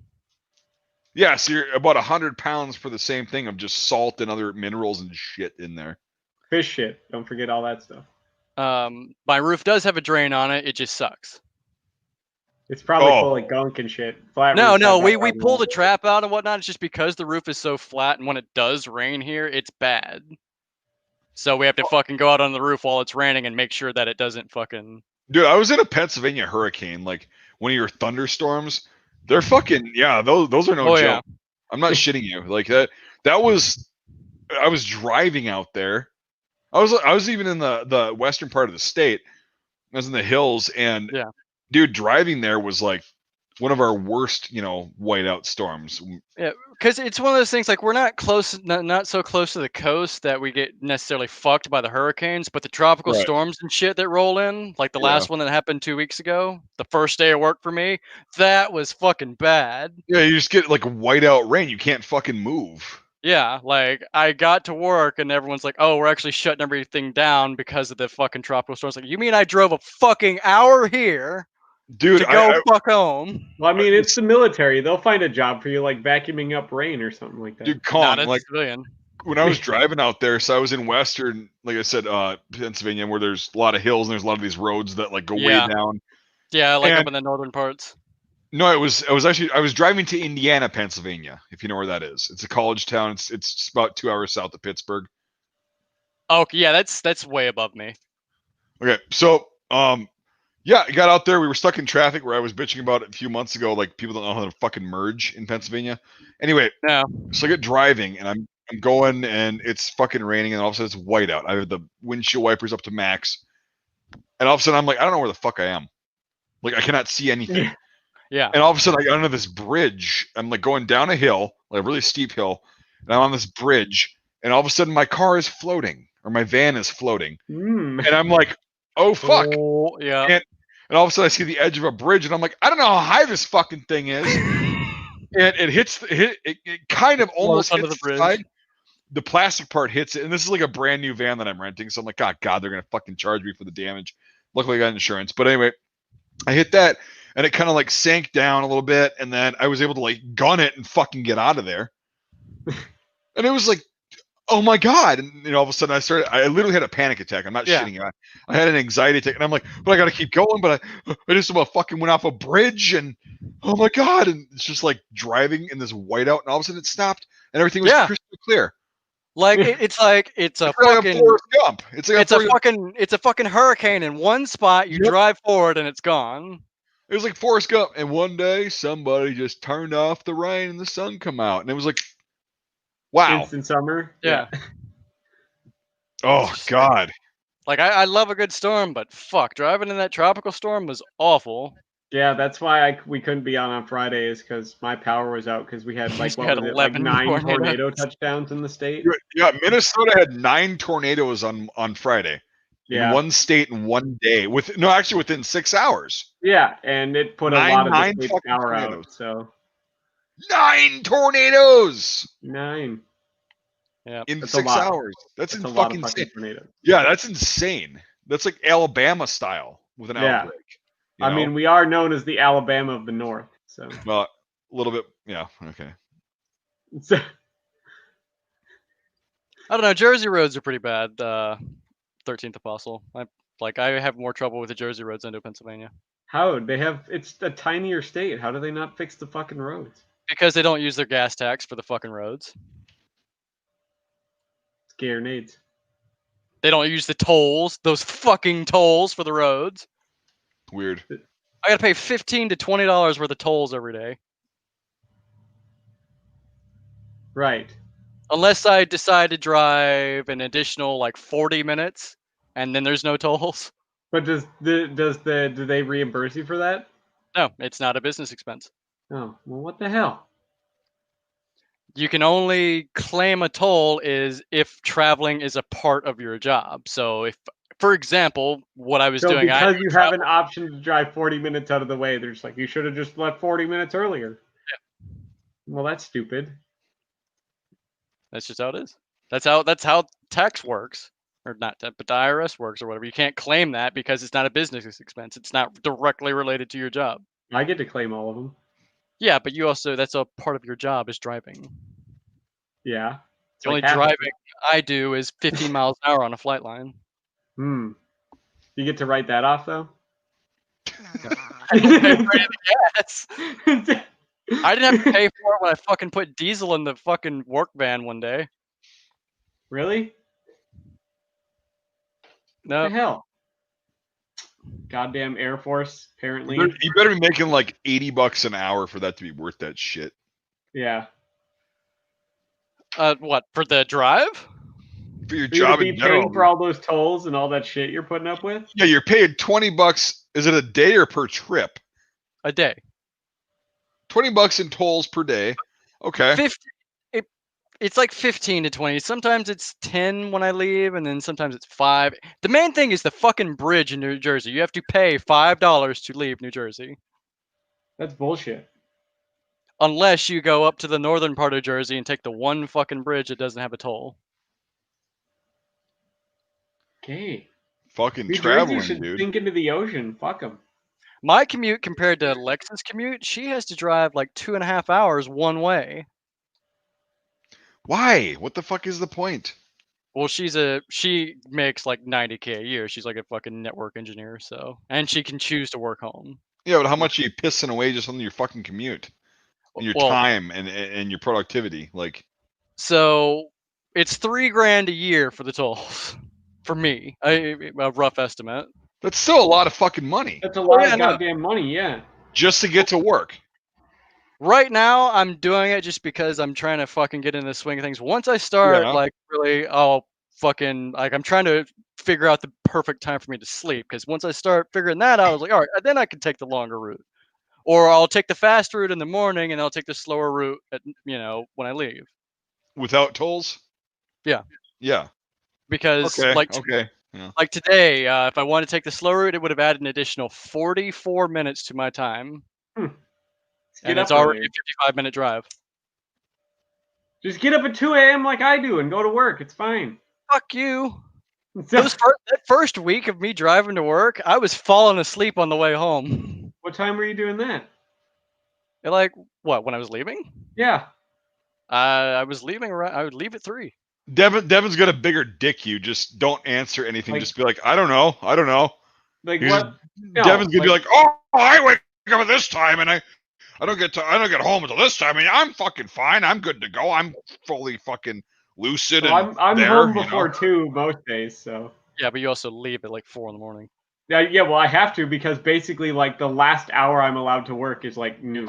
S1: Yeah, so you're about 100 pounds for the same thing of just salt and other minerals and shit in there.
S3: Fish shit. Don't forget all that stuff.
S2: My roof does have a drain on it. It just sucks.
S3: It's probably
S1: Oh.
S3: full of gunk and shit. Flat
S2: No,
S3: roofs
S2: no,
S3: have that
S2: we
S3: problem.
S2: pull the trap out and whatnot. It's just because the roof is so flat, and when it does rain here, it's bad. So we have to fucking go out on the roof while it's raining and make sure that it doesn't fucking.
S1: Dude, I was in a Pennsylvania hurricane, like one of your thunderstorms. They're fucking those are no
S2: Oh,
S1: joke.
S2: yeah.
S1: I'm not shitting you. Like that was I was driving out there. I was even in the western part of the state. I was in the hills and
S2: Yeah.
S1: dude, driving there was like one of our worst, whiteout storms.
S2: Because it's one of those things like we're not close, not so close to the coast that we get necessarily fucked by the hurricanes, but the tropical
S1: Right.
S2: storms and shit that roll in, like the
S1: Yeah.
S2: last one that happened 2 weeks ago, the first day of work for me, that was fucking bad.
S1: Yeah, you just get like whiteout rain. You can't fucking move.
S2: Yeah, like I got to work and everyone's like, "Oh, we're actually shutting everything down because of the fucking tropical storms." Like, you mean I drove a fucking hour here
S1: Dude,
S2: to go fuck home?
S3: Well, I mean, it's the military. They'll find a job for you, like vacuuming up rain or something like that.
S1: dude,
S2: Not
S1: Kong,
S2: as
S1: like
S2: a civilian.
S1: when I was driving out there, so I was in western, like I said, Pennsylvania, where there's a lot of hills and there's a lot of these roads that like go
S2: Yeah.
S1: way down.
S2: Yeah, like up
S1: And-
S2: in the northern parts.
S1: No, I was driving to Indiana, Pennsylvania, if you know where that is. It's a college town. It's about 2 hours south of Pittsburgh.
S2: Oh, yeah, that's way above me.
S1: Okay, so yeah, I got out there. We were stuck in traffic where I was bitching about it a few months ago. Like people don't know how to fucking merge in Pennsylvania. Anyway,
S2: Yeah.
S1: so I get driving and I'm going and it's fucking raining and all of a sudden it's white out. I have the windshield wipers up to max, and all of a sudden I'm like, I don't know where the fuck I am. Like I cannot see anything.
S2: Yeah.
S1: And all of a sudden I got onto this bridge. I'm like going down a hill, like a really steep hill, and I'm on this bridge, and all of a sudden my car is floating or my van is floating,
S3: Mm.
S1: and I'm like, oh fuck.
S2: Oh, yeah.
S1: And all of a sudden I see the edge of a bridge and I'm like, I don't know how high this fucking thing is. And it hits it kind of almost
S2: under
S1: hits
S2: the bridge.
S1: side. The plastic part hits it, and this is like a brand new van that I'm renting. So I'm like, God, they're gonna fucking charge me for the damage. Luckily I got insurance. But anyway, I hit that and it kind of like sank down a little bit, and then I was able to like gun it and fucking get out of there. And it was like oh my God. And all of a sudden I literally had a panic attack. I'm not
S2: Yeah.
S1: shitting you. I had an anxiety attack and I'm like, but I got to keep going. But I just about fucking went off a bridge and oh my God. And it's just like driving in this whiteout and all of a sudden it stopped and everything was crystal clear.
S2: Like it's a fucking
S1: Forrest Gump. It's
S2: a fucking hurricane in one spot. You drive forward and it's gone.
S1: It was like Forrest Gump. And one day somebody just turned off the rain and the sun come out. And it was like, wow.
S3: Instant summer.
S2: Yeah.
S1: Oh God.
S2: Like I love a good storm, but fuck, driving in that tropical storm was awful.
S3: Yeah, that's why we couldn't be on Fridays because my power was out because we had like
S2: We had 11
S3: 9 tornado touchdowns in the state.
S1: Yeah, Minnesota had 9 tornadoes on Friday.
S3: Yeah.
S1: In one state in one day. Within 6 hours.
S3: Yeah, and it put a lot of the state's power out. So
S1: 9 tornadoes.
S3: 9.
S2: Yeah.
S1: In 6 hours. That's
S3: a
S1: fucking
S3: lot of
S1: insane.
S3: tornadoes.
S1: Yeah, that's insane. That's like Alabama style with an outbreak.
S3: I mean, we are known as the Alabama of the North. So
S1: well, a little bit, yeah, okay.
S3: So,
S2: I don't know. Jersey roads are pretty bad. 13th Apostle. I have more trouble with the Jersey roads than I do Pennsylvania.
S3: How they have? It's a tinier state. How do they not fix the fucking roads?
S2: Because they don't use their gas tax for the fucking roads.
S3: Scare nades.
S2: They don't use the tolls, those fucking tolls for the roads.
S1: Weird.
S2: I gotta pay $15 to $20 worth of tolls every day.
S3: Right.
S2: Unless I decide to drive an additional like 40 minutes, and then there's no tolls.
S3: But do they reimburse you for that?
S2: No, it's not a business expense.
S3: Oh, well, what the hell?
S2: You can only claim a toll if traveling is a part of your job. So if, for example, what I was doing,
S3: because you have an option to drive 40 minutes out of the way, they're just like, you should have just left 40 minutes earlier.
S2: Yeah.
S3: Well, that's stupid.
S2: That's just how it is. That's how tax works, or not, but the IRS works, or whatever. You can't claim that because it's not a business expense. It's not directly related to your job.
S3: I get to claim all of them.
S2: Yeah, but you also, that's a part of your job is driving.
S3: Yeah.
S2: The only driving I do is 15 miles an hour on a flight line.
S3: You get to write that off, though?
S2: I didn't have to pay for it when I fucking put diesel in the fucking work van one day.
S3: Really?
S2: No.
S3: What the hell? Goddamn Air Force, apparently.
S1: You better be making like $80 an hour for that to be worth that shit.
S3: Yeah.
S2: What, for the drive?
S1: For your job in general.
S3: Paying for all those tolls and all that shit you're putting up with?
S1: Yeah, you're paying $20. Is it a day or per trip?
S2: A day.
S1: $20 in tolls per day. Okay.
S2: It's like 15 to 20. Sometimes it's 10 when I leave, and then sometimes it's 5. The main thing is the fucking bridge in New Jersey. You have to pay $5 to leave New Jersey.
S3: That's bullshit.
S2: Unless you go up to the northern part of Jersey and take the one fucking bridge that doesn't have a toll.
S3: Okay.
S1: Fucking
S3: New
S1: traveling,
S3: Jersey should
S1: dude.
S3: sink into the ocean. Fuck them.
S2: My commute compared to Lex's commute, she has to drive like 2.5 hours one way.
S1: Why? What the fuck is the point?
S2: Well, she makes like $90K a year. She's like a fucking network engineer, so, and she can choose to work home.
S1: Yeah, but how much are you pissing away just on your fucking commute? And your time and your productivity, like.
S2: So it's $3,000 a year for the tolls, for me. A rough estimate.
S1: That's still a lot of fucking money.
S3: That's a lot of goddamn money, yeah.
S1: Just to get to work.
S2: Right now, I'm doing it just because I'm trying to fucking get in the swing of things. Once I start, like, really, I'm trying to figure out the perfect time for me to sleep. Because once I start figuring that out, I was like, all right, then I can take the longer route. Or I'll take the fast route in the morning, and I'll take the slower route when I leave.
S1: Without tolls?
S2: Yeah.
S1: Yeah.
S2: Because, like today, if I wanted to take the slow route, it would have added an additional 44 minutes to my time. And it's already a 55-minute drive.
S3: Just get up at 2 a.m. like I do and go to work. It's fine.
S2: Fuck you. That first week of me driving to work, I was falling asleep on the way home.
S3: What time were you doing that?
S2: Like, what, when I was leaving?
S3: Yeah.
S2: I was leaving I would leave at 3.
S1: Devin's got a bigger dick. You just don't answer anything.
S3: Like-
S1: just be like, I don't know.
S3: Like
S1: You're
S3: what? No,
S1: Devin's gonna
S3: like,
S1: be like, oh, I wake up at this time and I don't get home until this time. I mean, I'm fucking fine. I'm good to go. I'm fully fucking lucid
S3: well,
S1: and
S3: I'm
S1: there,
S3: home
S1: you
S3: before
S1: know?
S3: 2 most days, so.
S2: Yeah, but you also leave at like 4 in the morning.
S3: Yeah, well, I have to because basically, like, the last hour I'm allowed to work is like noon.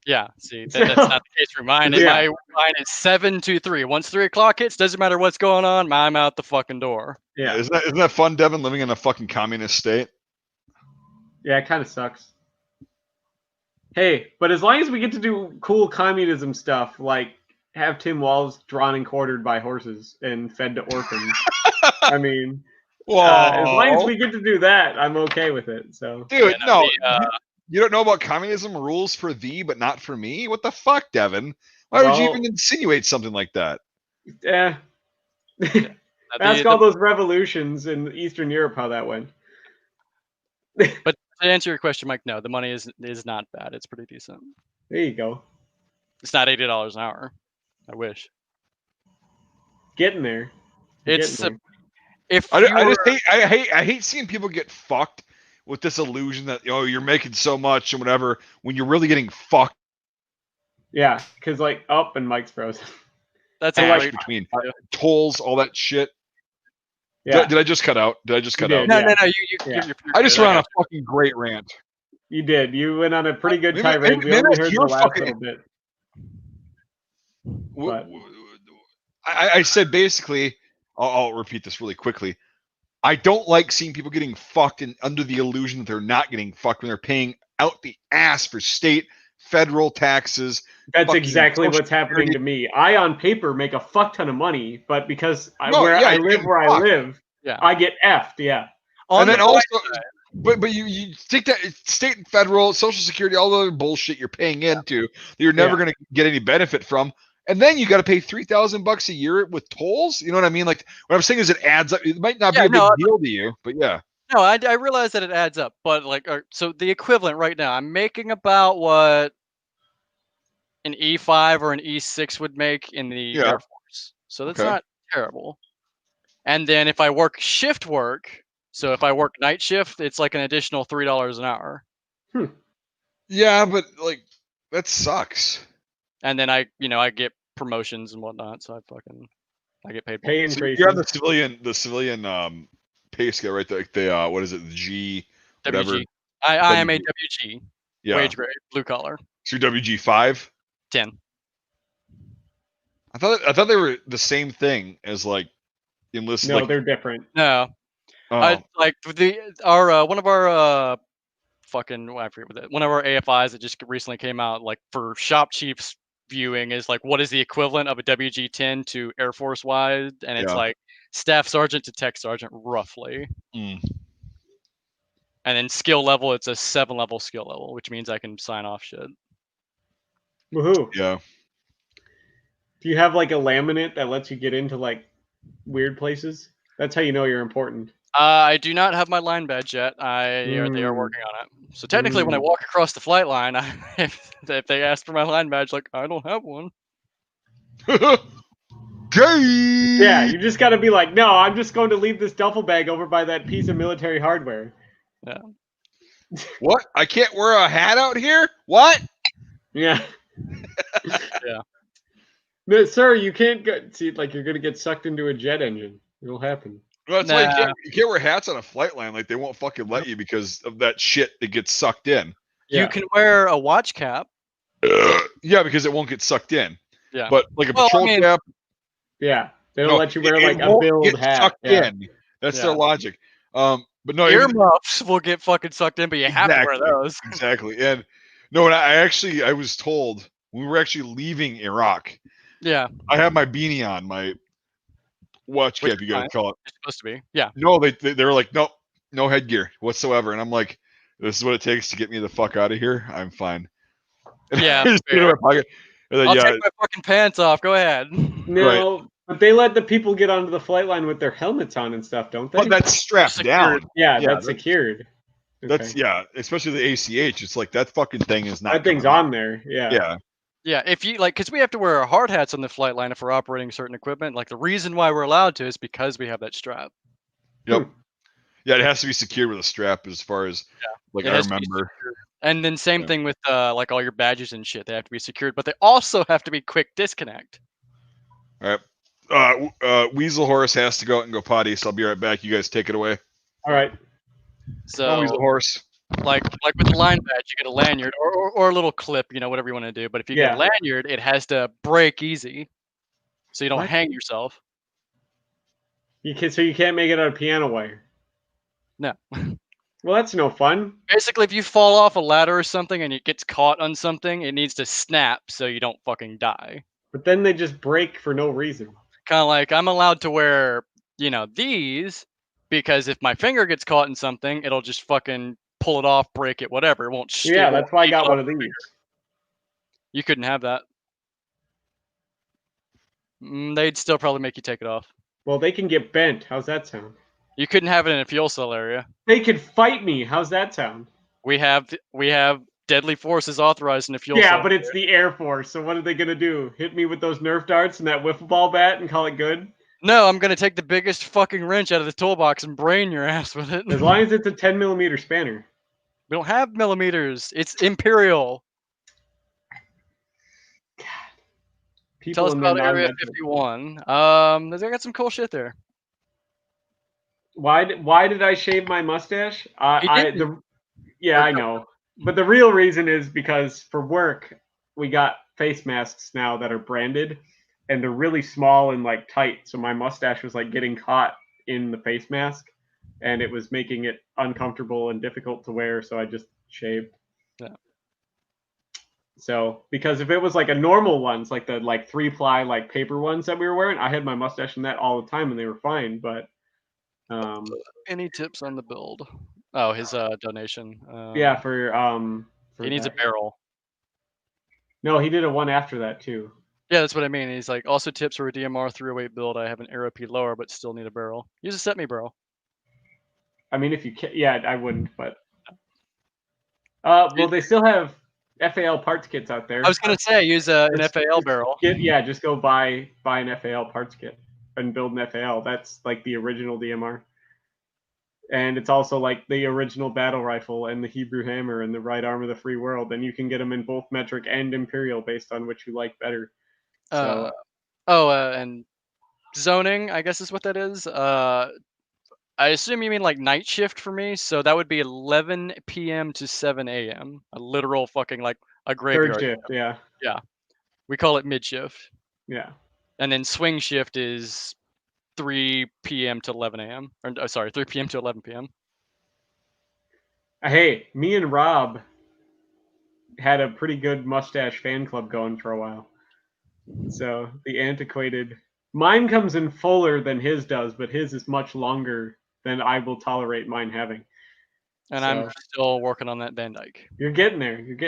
S2: Yeah, see, that's not the case for mine.
S3: Yeah.
S2: Mine is 7 to 3. Once 3 o'clock hits, doesn't matter what's going on, I'm out the fucking door.
S3: Yeah,
S1: Isn't that fun, Devin, living in a fucking communist state?
S3: yeah, it kind of sucks. Hey, but as long as we get to do cool communism stuff, like have Tim Walz drawn and quartered by horses and fed to orphans, I mean, as long as we get to do that, I'm okay with it. So,
S1: dude,
S2: Yeah,
S1: no, you don't know about communism rules for thee, but not for me. What the fuck, Devin? Why would you
S3: Well-
S1: even insinuate something like that?
S3: ask all those revolutions in Eastern Europe how that went.
S2: But to answer your question, Mike, no, the money is not bad. It's pretty decent.
S3: There you go,
S2: It's not $80 an hour. I wish.
S3: getting there.
S2: It's
S3: Getting
S2: if
S1: I
S2: you
S1: just hate seeing people get fucked with this illusion that you're making so much and whatever when you're really getting fucked.
S3: yeah, because like up and Mike's frozen.
S2: that's
S1: So
S2: a
S1: like
S2: great
S1: between tolls, all that shit.
S3: Yeah,
S1: Did I just cut out? Did I just cut
S3: You
S1: out?
S3: did.
S2: No,
S3: Yeah.
S2: no,
S3: Yeah.
S2: you're
S1: I just
S2: good.
S1: went on
S2: got
S1: a fucking great rant.
S3: you did. You went on a pretty good
S1: Maybe-
S3: tirade. We
S1: maybe
S3: only
S1: that's
S3: heard the
S1: your
S3: last
S1: fucking-
S3: little bit. But-
S1: I said basically, I'll repeat this really quickly. I don't like seeing people getting fucked and under the illusion that they're not getting fucked when they're paying out the ass for state, federal taxes.
S3: That's
S1: fucking
S3: exactly
S1: Social
S3: what's happening to me. I, on paper, make a fuck ton of money, but because I
S1: No, yeah, you're
S3: live
S1: getting
S3: where I
S1: fucked.
S3: live,
S2: Yeah.
S3: I get effed. Yeah.
S2: On
S1: And then
S2: the
S1: also,
S2: bright side,
S1: but you take that state and federal, Social Security, all the other bullshit you're paying into that you're never
S3: Yeah.
S1: going to get any benefit from, and then you got to pay $3,000 a year with tolls. You know what I mean? Like what I'm saying is it adds up. It might not be
S2: Yeah,
S1: a big
S2: no,
S1: deal to you, but yeah.
S2: no, I realize that it adds up, but like, so the equivalent right now, I'm making about what an E5 or an E6 would make in the
S1: Yeah.
S2: Air Force. So that's
S1: Okay.
S2: not terrible. And then if I work shift work, so if I work night shift, it's like an additional $3 an hour.
S1: Yeah, but like that sucks.
S2: And then I get promotions and whatnot, so I get paid more.
S3: Pay
S1: So
S3: increases.
S1: you're on the civilian pay scale, right? The what is it? The G whatever.
S2: WG. I am a WG,
S1: Yeah.
S2: wage grade, blue collar,
S1: So you're WG5.
S2: 10.
S1: I thought they were the same thing as like enlisted.
S3: No,
S1: like,
S3: they're different.
S2: No,
S1: oh,
S2: I like one of our I forget what one of our AFIs that just recently came out, like for shop chiefs viewing, is like what is the equivalent of a WG10 to Air Force wide, and it's
S1: Yeah.
S2: like staff sergeant to tech sergeant roughly.
S1: mm.
S2: And then skill level, it's a 7-level skill level, which means I can sign off shit.
S3: Woohoo!
S1: Yeah.
S3: Do you have like a laminate that lets you get into like weird places? That's how you know you're important.
S2: I do not have my line badge yet. They are working on it. So technically, when I walk across the flight line, if they ask for my line badge, like I don't have one.
S1: Gay.
S3: Yeah, you just got to be like, no, I'm just going to leave this duffel bag over by that piece of military hardware.
S2: Yeah.
S1: What? I can't wear a hat out here? What?
S3: Yeah.
S2: Yeah.
S3: No, sir, you can't see like you're gonna get sucked into a jet engine. It'll happen.
S1: Well, that's why
S2: Nah.
S1: you can't wear hats on a flight line. Like they won't fucking let you because of that shit that gets sucked in.
S3: Yeah.
S2: You can wear a watch cap.
S1: Yeah, because it won't get sucked in.
S2: Yeah.
S1: But like a
S2: Well, I
S1: patrol
S2: mean-
S1: cap,
S3: Yeah. They don't
S1: no,
S3: let you wear
S1: it
S3: like a
S1: won't
S3: build
S1: get
S3: hat.
S1: sucked
S3: Yeah.
S1: in. That's
S2: Yeah.
S1: their logic. But no, even-
S2: Earmuffs will get fucking sucked in, but you have to wear
S1: Exactly.
S2: those.
S1: exactly. And no, and I was told when we were actually leaving Iraq.
S2: Yeah,
S1: I have my beanie on, my watch
S2: Which
S1: cap, you
S2: is
S1: gotta
S2: fine.
S1: call it.
S2: it's supposed to be. Yeah.
S1: No, they were like, nope, no headgear whatsoever. And I'm like, this is what it takes to get me the fuck out of here. I'm fine. And
S2: Yeah,
S1: I just put it in my pocket. And then,
S2: I'll
S1: yeah,
S2: take my fucking pants off. Go ahead.
S3: No, but they let the people get onto the flight line with their helmets on and stuff, don't they?
S1: but that's strapped
S2: Secured.
S1: down.
S3: yeah,
S1: yeah,
S3: that's secured.
S1: That's
S3: Okay.
S1: yeah, especially the ACH. It's like that fucking thing is not.
S3: That thing's
S1: coming
S3: on there. Yeah.
S1: out. Yeah,
S2: Yeah, if you like, because we have to wear our hard hats on the flight line if we're operating certain equipment. Like the reason why we're allowed to is because we have that strap.
S1: Yep. Yeah, it has to be secured with a strap as far as like
S2: It
S1: I
S2: has to be
S1: remember.
S2: secured. And then same thing with like all your badges and shit. They have to be secured, but they also have to be quick disconnect.
S1: All right. Weasel Horse has to go out and go potty, so I'll be right back. You guys take it away.
S3: All right.
S1: Come on, Weasel
S2: So
S1: Horse.
S2: like with the line badge, you get a lanyard or a little clip, whatever you want to do. But if you get a lanyard, it has to break easy, so you don't hang yourself.
S3: So you can't make it out of piano wire.
S2: No.
S3: Well, that's no fun.
S2: Basically, if you fall off a ladder or something and it gets caught on something, it needs to snap so you don't fucking die.
S3: But then they just break for no reason.
S2: Kind of like I'm allowed to wear, these because if my finger gets caught in something, it'll just fucking pull it off, break it, whatever. It won't.
S3: Yeah, that's why I got one of these.
S2: You couldn't have that. They'd still probably make you take it off.
S3: Well, they can get bent. How's that sound?
S2: You couldn't have it in a fuel cell area.
S3: They could fight me. How's that sound?
S2: We have deadly forces authorized in a fuel cell.
S3: Yeah, but it's the Air Force. So what are they gonna do? Hit me with those Nerf darts and that wiffle ball bat and call it good?
S2: No, I'm gonna take the biggest fucking wrench out of the toolbox and brain your ass with it.
S3: As long as it's a 10mm spanner.
S2: We don't have millimeters. It's Imperial.
S3: God.
S2: Tell us about Area 51. I got some cool shit there.
S3: Why did I shave my mustache? I know. But the real reason is because for work, we got face masks now that are branded, and they're really small and like tight. So my mustache was like getting caught in the face mask, and it was making it uncomfortable and difficult to wear. So I just shaved.
S2: Yeah.
S3: So because if it was like a normal ones, like the 3-ply like paper ones that we were wearing, I had my mustache in that all the time and they were fine. But
S2: any tips on the build? Oh, his donation.
S3: Yeah, for
S2: he needs a barrel.
S3: No, he did a one after that too.
S2: Yeah, that's what I mean. He's like, also tips for a DMR 308 build. I have an Aero P lower, but still need a barrel. Use a set me barrel.
S3: I mean, if you can, yeah, I wouldn't, but well, they still have FAL parts kits out there.
S2: I was gonna say use an FAL barrel.
S3: Just go buy an FAL parts kit and build an FAL. That's like the original DMR. And it's also like the original battle rifle and the Hebrew hammer and the right arm of the free world. And you can get them in both metric and imperial based on which you like better. So,
S2: and zoning, I guess is what that is. I assume you mean like night shift for me. So that would be 11 p.m. to 7 a.m. A literal fucking like a graveyard.
S3: Third shift, yeah.
S2: Yeah. We call it mid shift.
S3: Yeah.
S2: And then swing shift is 3 p.m. to 11 a.m. Or sorry, 3 p.m. to 11 p.m.
S3: Hey, me and Rob had a pretty good mustache fan club going for a while. So the antiquated, mine comes in fuller than his does, but his is much longer than I will tolerate mine having.
S2: And so, I'm still working on that Van Dyke.
S3: You're getting there. Once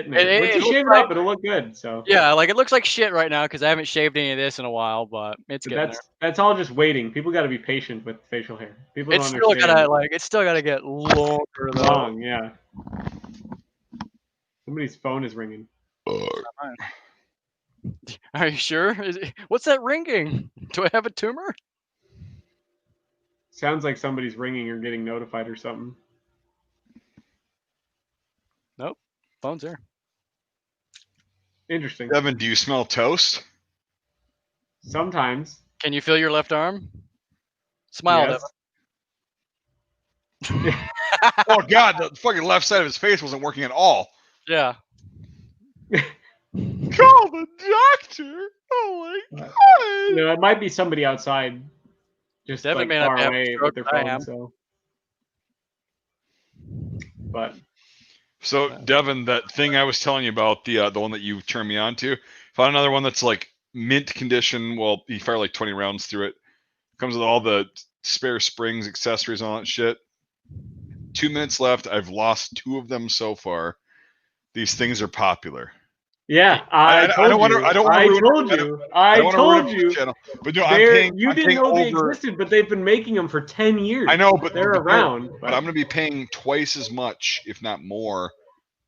S3: you shave it up, it'll look good. So
S2: yeah, like it looks like shit right now because I haven't shaved any of this in a while, but it's getting there.
S3: That's all just waiting. People got to be patient with facial hair. People
S2: it's
S3: don't
S2: still
S3: understand.
S2: it's still gotta get longer though.
S3: Long, yeah. Somebody's phone is ringing.
S2: Are you sure? What's that ringing? Do I have a tumor?
S3: Sounds like somebody's ringing or getting notified or something.
S2: Nope. Phone's there.
S3: Interesting.
S1: Devin, do you smell toast?
S3: Sometimes.
S2: Can you feel your left arm? Smile,
S3: yes.
S1: Devin. Oh God, the fucking left side of his face wasn't working at all.
S2: Yeah.
S1: Call the doctor. Oh my God.
S3: No, it might be somebody outside. Just
S2: Devin
S3: like far away with their phone. So. But.
S1: So Devin, that thing I was telling you about, the one that you turned me on to, found another one that's like mint condition. Well, you fire like 20 rounds through it. Comes with all the spare springs, accessories, all that shit. 2 minutes left. I've lost 2 of them so far. These things are popular.
S3: Yeah, I told you.
S1: But no,
S3: you didn't know they existed, but they've been making them for 10 years.
S1: I know, but
S3: they're around.
S1: But I'm going to be paying twice as much, if not more,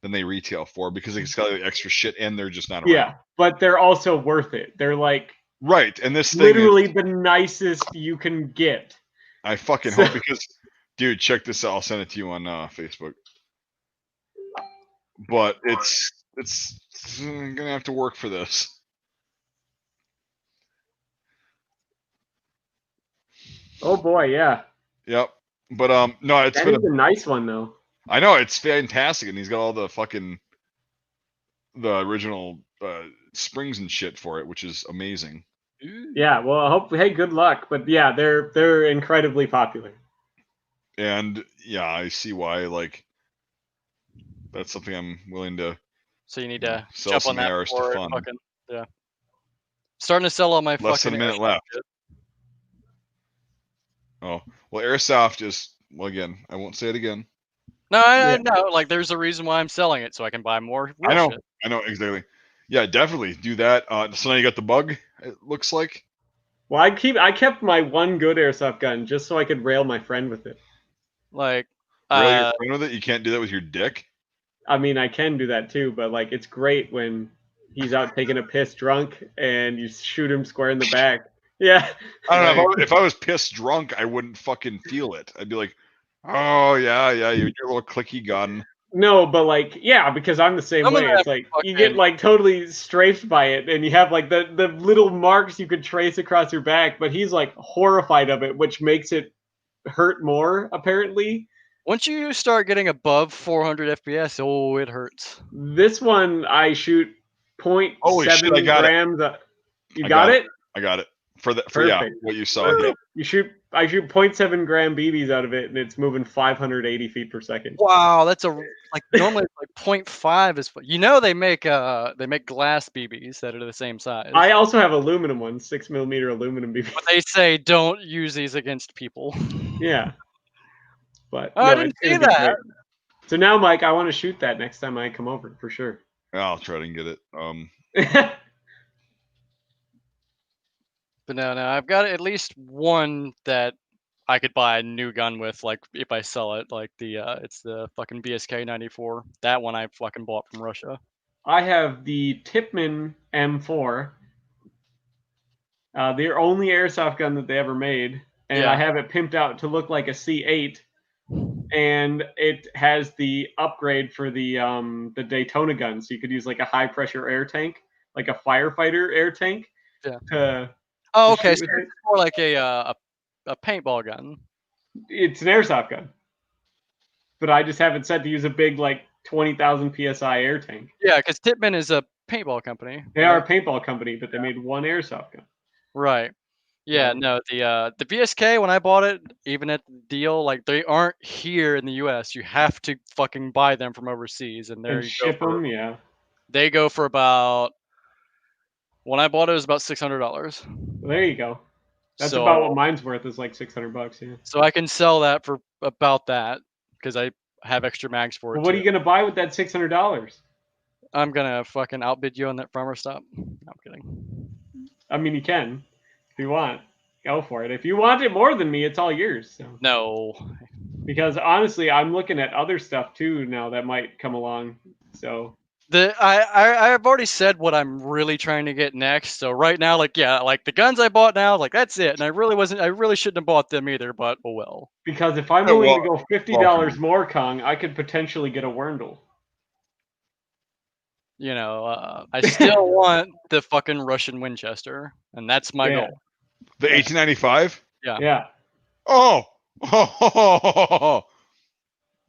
S1: than they retail for because it's got the extra shit and they're just not around.
S3: Yeah, but they're also worth it. They're like
S1: right, and this thing
S3: literally
S1: is
S3: the nicest you can get.
S1: I fucking hope because, dude, check this out. I'll send it to you on Facebook. But it's I'm gonna have to work for this.
S3: Oh boy, yeah.
S1: Yep. But no, it's
S3: That
S1: been
S3: is a nice one though.
S1: I know it's fantastic, and he's got all the original springs and shit for it, which is amazing.
S3: Yeah, well, I hope. Hey, good luck. But yeah, they're incredibly popular.
S1: And yeah, I see why. Like, that's something I'm willing to.
S2: So you need to
S1: sell
S2: jump
S1: some
S2: on that
S1: arrows to
S2: for
S1: fund.
S2: fucking yeah. Starting to sell all my
S1: Less
S2: fucking
S1: than a minute
S2: airsoft
S1: left.
S2: shit.
S1: Oh well, airsoft is again. I won't say it again.
S2: No, I know. Like, there's a reason why I'm selling it, so I can buy more real
S1: I know.
S2: shit.
S1: I know exactly. Yeah, definitely do that. So now you got the bug. It looks like.
S3: Well, I kept my one good airsoft gun just so I could rail my friend with it.
S2: Like,
S1: Rail your friend with it. You can't do that with your dick.
S3: I mean, I can do that too, but like, it's great when he's out taking a piss drunk and you shoot him square in the back. Yeah.
S1: I don't know. If I was pissed drunk, I wouldn't fucking feel it. I'd be like, oh yeah, your little clicky gun.
S3: No, but like, yeah, because I'm the same
S2: Some of
S3: way.
S2: that
S3: It's like you get like totally strafed by it, and you have like the little marks you could trace across your back. But he's like horrified of it, which makes it hurt more apparently.
S2: Once you start getting above 400 FPS, oh, it hurts.
S3: This one I shoot 0.7 grams. You got it?
S1: I got it. For
S3: Perfect.
S1: What you saw. Yeah.
S3: I shoot 0.7 gram BBs out of it, and it's moving 580 feet per second.
S2: Wow, that's like normally like 0.5 is. They make glass BBs that are the same size.
S3: I also have aluminum ones, 6mm aluminum BBs.
S2: But they say don't use these against people.
S3: Yeah. But
S2: I didn't see that.
S3: So now, Mike, I want to shoot that next time I come over for sure.
S1: I'll try to get it.
S2: But no, I've got at least one that I could buy a new gun with, like if I sell it. Like it's the fucking BSK 94. That one I fucking bought from Russia.
S3: I have the Tipman M4. Their only airsoft gun that they ever made, and I have it pimped out to look like a C8. And it has the upgrade for the Daytona gun, so you could use like a high pressure air tank, like a firefighter air tank.
S2: Yeah. Oh, okay. So it's more like a paintball gun.
S3: It's an airsoft gun, but I just have it set to use a big like 20,000 psi air tank.
S2: Yeah, because Tipman is a paintball company.
S3: They are a paintball company, but they made one airsoft gun.
S2: Right. Yeah. No. The VSK, when I bought it, even at the deal, like they aren't here in the U.S. You have to fucking buy them from overseas, and they
S3: ship them. Yeah.
S2: They go for about. When I bought it, was about $600.
S3: There you go. That's about what mine's worth. Is like $600. Yeah.
S2: So I can sell that for about that because I have extra mags for it.
S3: What are you gonna buy with that $600?
S2: I'm gonna fucking outbid you on that farmer stop. No, I'm kidding.
S3: I mean, you can if you want. Go for it. If you want it more than me, it's all yours. So.
S2: No.
S3: Because honestly, I'm looking at other stuff too now that might come along. So.
S2: I've already said what I'm really trying to get next. So right now, like the guns I bought now, like that's it. And I really shouldn't have bought them either, but oh well.
S3: Because if I'm willing to go $50 more, Kong, I could potentially get a Wurndl.
S2: I still want the fucking Russian Winchester, and that's my goal.
S1: The 1895?
S2: Yeah.
S1: Oh.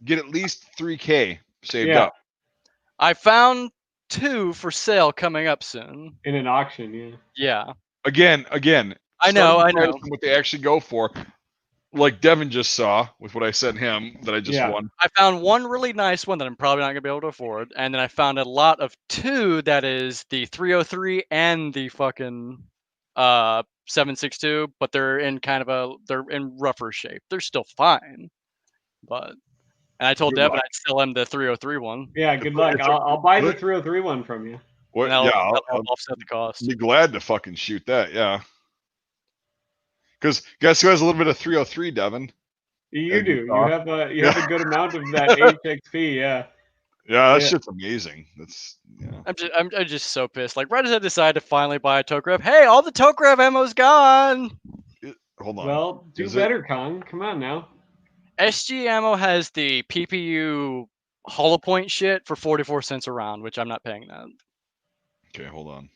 S1: Get at least 3K saved up.
S2: I found 2 for sale coming up soon.
S3: In an auction,
S2: yeah.
S1: Again.
S2: I know.
S1: What they actually go for. Like Devin just saw with what I sent him that I just won.
S2: I found one really nice one that I'm probably not going to be able to afford. And then I found a lot of 2 that is the 303 and the fucking 762, but they're in they're in rougher shape. They're still fine. And I told Devin I'd sell him the 303 one.
S3: Yeah, good luck. I'll buy the 303 one from you.
S1: I'll
S2: offset the cost.
S1: Be glad to fucking shoot that, yeah. Because guess who has a little bit of 303, Devin?
S3: You do. You have a good amount of that HXP, yeah.
S1: Yeah, that shit's amazing. That's
S2: I'm just so pissed. Like right as I decided to finally buy a Tokarev, hey, all the Tokarev ammo's gone.
S1: Hold on.
S3: Well, do better, Kong. Come on now.
S2: SG ammo has the PPU hollow point shit for 44 cents a round, which I'm not paying that.
S1: Okay, hold on.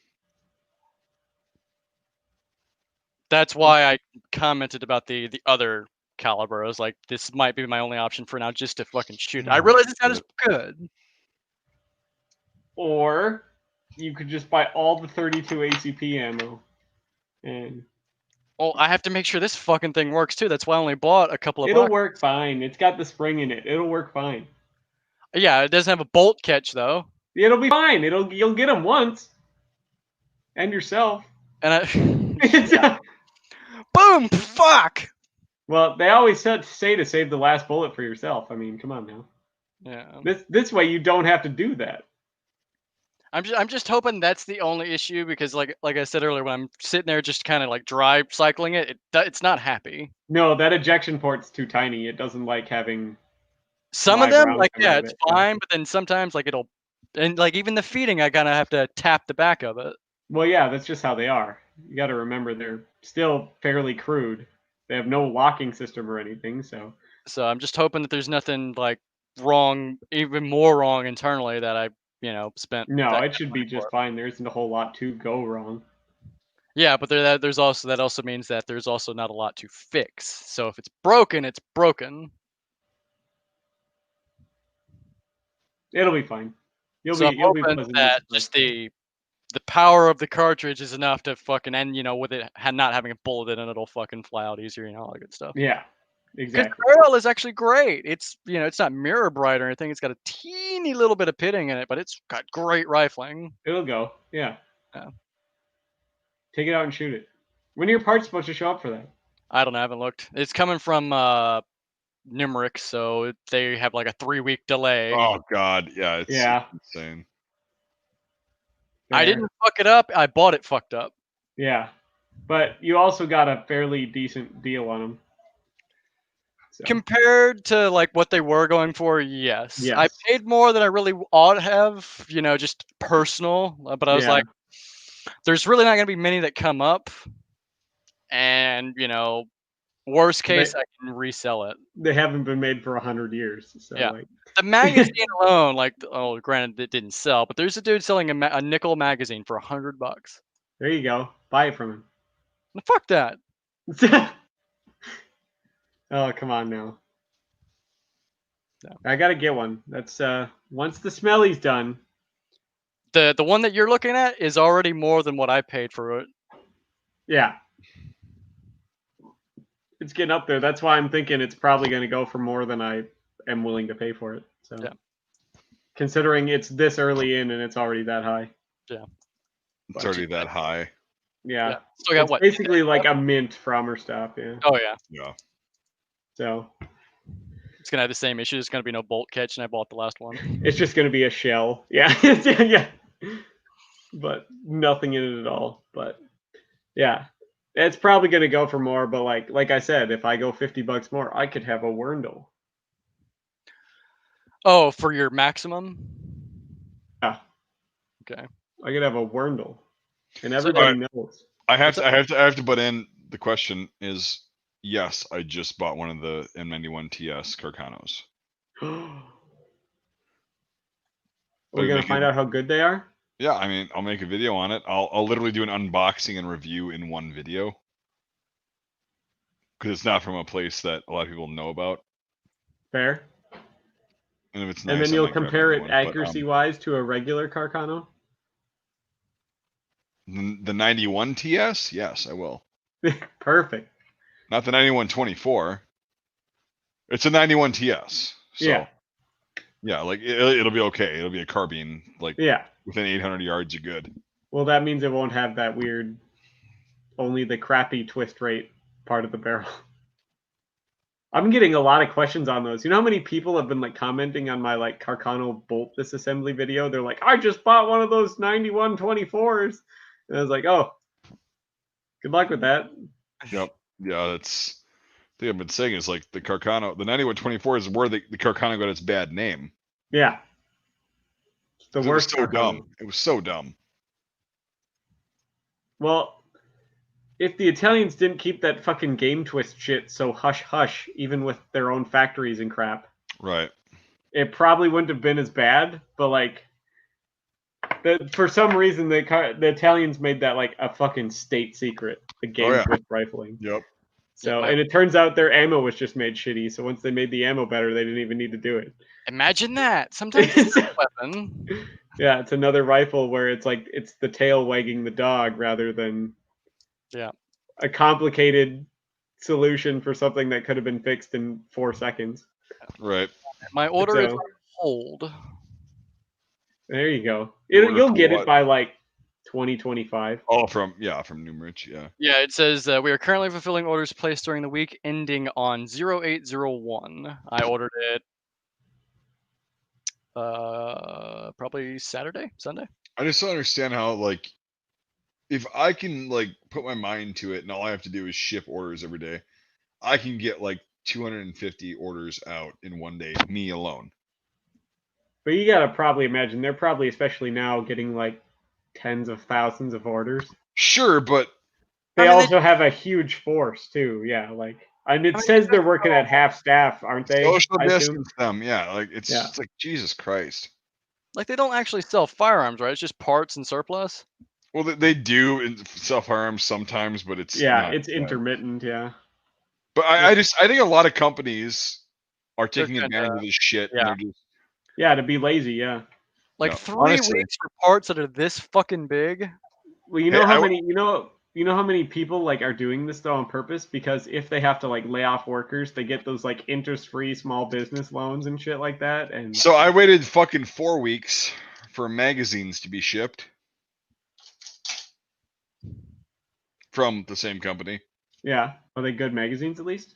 S2: That's why I commented about the other caliber. I was like, this might be my only option for now, just to fucking shoot. I realize it's not as good.
S3: Or you could just buy all the 32 ACP ammo. And
S2: well, I have to make sure this fucking thing works too. That's why I only bought a couple of
S3: it'll
S2: bucks.
S3: work fine. It's got the spring in it. It'll work fine.
S2: Yeah, it doesn't have a bolt catch though.
S3: It'll be fine. You'll get them once. And yourself.
S2: And I boom, fuck.
S3: Well, they always say to save the last bullet for yourself. I mean, come on now.
S2: Yeah.
S3: This way you don't have to do that.
S2: I'm just hoping that's the only issue because like I said earlier, when I'm sitting there just kind of like dry cycling it's not happy.
S3: No, that ejection port's too tiny. It doesn't like having.
S2: Some of them, like it's fine, but then sometimes like it'll, and like even the feeding, I kind of have to tap the back of it.
S3: Well, yeah, that's just how they are. You got to remember they're still fairly crude. They have no locking system or anything, so.
S2: So I'm just hoping that there's nothing like wrong, even more wrong internally that I, spent.
S3: No, it should be just fine. There isn't a whole lot to go wrong.
S2: Yeah, but that also means that there's also not a lot to fix. So if it's broken, it's broken.
S3: It'll be fine. You'll
S2: be that just the power of the cartridge is enough to fucking end, with it not having a bullet in it, it'll fucking fly out easier, all that good stuff.
S3: Yeah, exactly.
S2: The barrel is actually great. It's it's not mirror bright or anything. It's got a teeny little bit of pitting in it, but it's got great rifling.
S3: It'll go. Yeah.
S2: Yeah.
S3: Take it out and shoot it. When are your parts supposed to show up for that?
S2: I don't know. I haven't looked. It's coming from Nimerick, so they have like a 3-week delay.
S1: Oh God, yeah, it's insane.
S2: I didn't fuck it up. I bought it fucked up.
S3: Yeah, but you also got a fairly decent deal on them.
S2: So. Compared to like what they were going for, yes. I paid more than I really ought to have, just personal. But I was like, there's really not going to be many that come up, and worst case, I can resell it.
S3: They haven't been made for 100 years. So
S2: yeah. The magazine alone, granted it didn't sell, but there's a dude selling a nickel magazine for $100.
S3: There you go. Buy it from him.
S2: Fuck that.
S3: Oh, come on now.
S2: No.
S3: I gotta get one. That's once the smelly's done.
S2: The one that you're looking at is already more than what I paid for it.
S3: Yeah. It's getting up there. That's why I'm thinking it's probably going to go for more than I am willing to pay for it. So, considering it's this early in and it's already that high.
S2: Yeah,
S1: it's already that high.
S3: Yeah,
S2: still got
S3: it's basically like a mint from or stop. Yeah.
S2: Oh yeah.
S1: Yeah.
S3: So
S2: it's gonna have the same issue. There's gonna be no bolt catch, and I bought the last one.
S3: It's just gonna be a shell. Yeah, yeah. But nothing in it at all. But yeah. It's probably going to go for more, but like I said, if I go $50 more, I could have a Wurndl.
S2: Oh, for your maximum?
S3: Yeah.
S2: Okay.
S3: I could have a Wurndl, and everybody knows.
S1: I have to butt in. The question is, yes, I just bought one of the M91 TS Carcanos.
S3: We're gonna find out how good they are.
S1: Yeah, I mean, I'll make a video on it. I'll literally do an unboxing and review in one video. Because it's not from a place that a lot of people know about.
S3: Fair.
S1: And if it's nice,
S3: and then you'll compare it accuracy-wise to a regular Carcano?
S1: The 91 TS? Yes, I will.
S3: Perfect.
S1: Not the 9124. It's a 91 TS. So,
S3: yeah.
S1: Yeah, like it'll be okay. It'll be a carbine. Like within 800 yards, you're good.
S3: Well, that means it won't have that weird, only the crappy twist rate part of the barrel. I'm getting a lot of questions on those. You know how many people have been like commenting on my like Carcano bolt disassembly video? They're like, I just bought one of those 9124s. And I was like, oh, good luck with that.
S1: Yep. Yeah, that's the thing I've been saying is like the Carcano, the 9124 is where the Carcano got its bad name.
S3: Yeah. The
S1: It was
S3: worst
S1: so
S3: Carcanos.
S1: dumb. It was so dumb.
S3: Well, if the Italians didn't keep that fucking game twist shit so hush hush, even with their own factories and crap,
S1: Right.
S3: it probably wouldn't have been as bad. But like, for some reason, the Italians made that like a fucking state secret. The game twist rifling.
S1: Yep.
S3: So, and it turns out their ammo was just made shitty. So once they made the ammo better, they didn't even need to do it.
S2: Imagine that. Sometimes it's a weapon.
S3: Yeah, it's another rifle where it's like it's the tail wagging the dog rather than a complicated solution for something that could have been fixed in 4 seconds.
S1: Right.
S2: My order is on hold.
S3: There you go. You'll get it by like 2025.
S1: Oh, from Numerich, yeah.
S2: Yeah, it says we are currently fulfilling orders placed during the week ending on 0801. I ordered it probably Sunday.
S1: I just don't understand how, like, if I can like put my mind to it and all I have to do is ship orders every day, I can get like 250 orders out in one day, me alone.
S3: But you gotta probably imagine they're probably, especially now, getting like tens of thousands of orders.
S1: Sure, but
S3: they also have a huge force too. Yeah, like, and it says they're working at half staff, aren't they?
S1: Social distance them, yeah. Like it's like Jesus Christ.
S2: Like they don't actually sell firearms, right? It's just parts and surplus.
S1: Well, they do sell firearms sometimes, but it's
S3: it's intermittent. Yeah.
S1: But I think a lot of companies are taking advantage of this shit.
S2: Yeah.
S1: And they're just
S3: to be lazy. Yeah.
S2: Like 3 weeks for parts that are this fucking big.
S3: Well, you know how many you know how many people like are doing this though on purpose, because if they have to like lay off workers, they get those like interest-free small business loans and shit like that. And
S1: so I waited fucking 4 weeks for magazines to be shipped from the same company.
S3: Yeah, are they good magazines at least?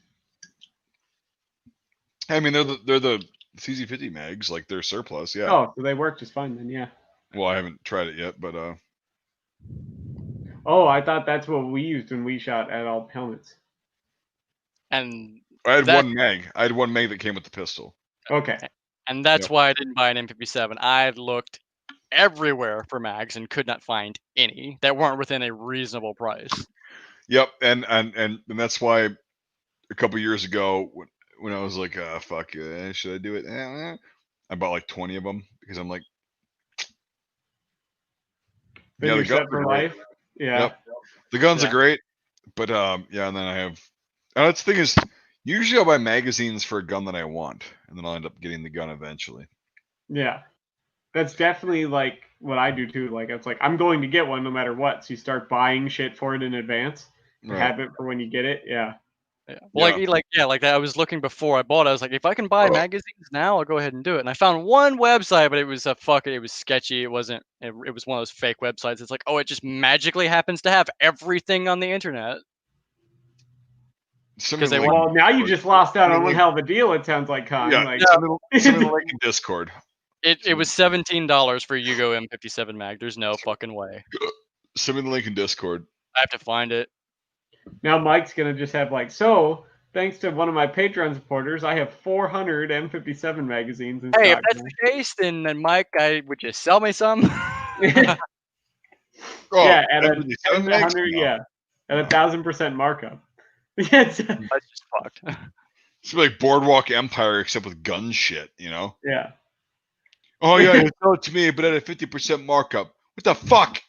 S1: I mean, they're the CZ50 mags, like they're surplus. Yeah.
S3: Oh, so they work just fine then. Yeah.
S1: Well, I haven't tried it yet, but
S3: Oh, I thought that's what we used when we shot at all helmets.
S2: And
S1: I had one mag. I had one mag that came with the pistol.
S3: Okay.
S2: And that's why I didn't buy an M57. I looked everywhere for mags and could not find any that weren't within a reasonable price.
S1: Yep, and that's why a couple years ago when I was like, fuck, should I do it? I bought like 20 of them because I'm like,
S3: then you're set for life. Yeah.
S1: Yep. The guns are great, but and then I have. That's the thing is, usually I'll buy magazines for a gun that I want, and then I'll end up getting the gun eventually.
S3: Yeah, that's definitely like what I do too. Like it's like I'm going to get one no matter what. So you start buying shit for it in advance to have it for when you get it. Yeah.
S2: Well, like that. I was looking before I bought it. I was like, if I can buy magazines now, I'll go ahead and do it. And I found one website, but it was it was sketchy. It wasn't. It was one of those fake websites. It's like, oh, it just magically happens to have everything on the internet.
S3: Well, now you just lost out on one hell of a deal. It sounds like, Con.
S1: Yeah,
S3: like,
S1: send me the link in Discord.
S2: It was $17 for Yugo M57 mag. There's no fucking way.
S1: Send me the link in Discord.
S2: I have to find it.
S3: Now Mike's gonna just have like, so thanks to one of my Patreon supporters, I have 400 M57 magazines in stock.
S2: If that's the case, then Mike, would you sell me some?
S3: Yeah, at a 100, at 1,000% markup.
S2: That's just fucked.
S1: It's like Boardwalk Empire except with gun shit, you know?
S3: Yeah.
S1: Oh yeah, you sell it to me, but at a 50% markup. What the fuck?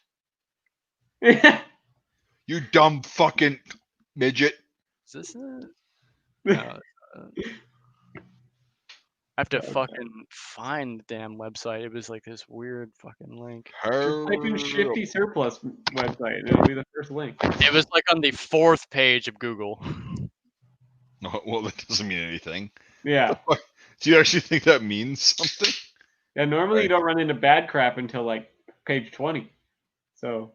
S1: You dumb fucking midget.
S2: Is this it? I have to fucking find the damn website. It was like this weird fucking link.
S3: Just type in Shifty Surplus website and it'll be the first link.
S2: It was like on the 4th page of Google.
S1: Oh, well, that doesn't mean anything.
S3: Yeah.
S1: Do you actually think that means something?
S3: Yeah, normally you don't run into bad crap until like page 20. So.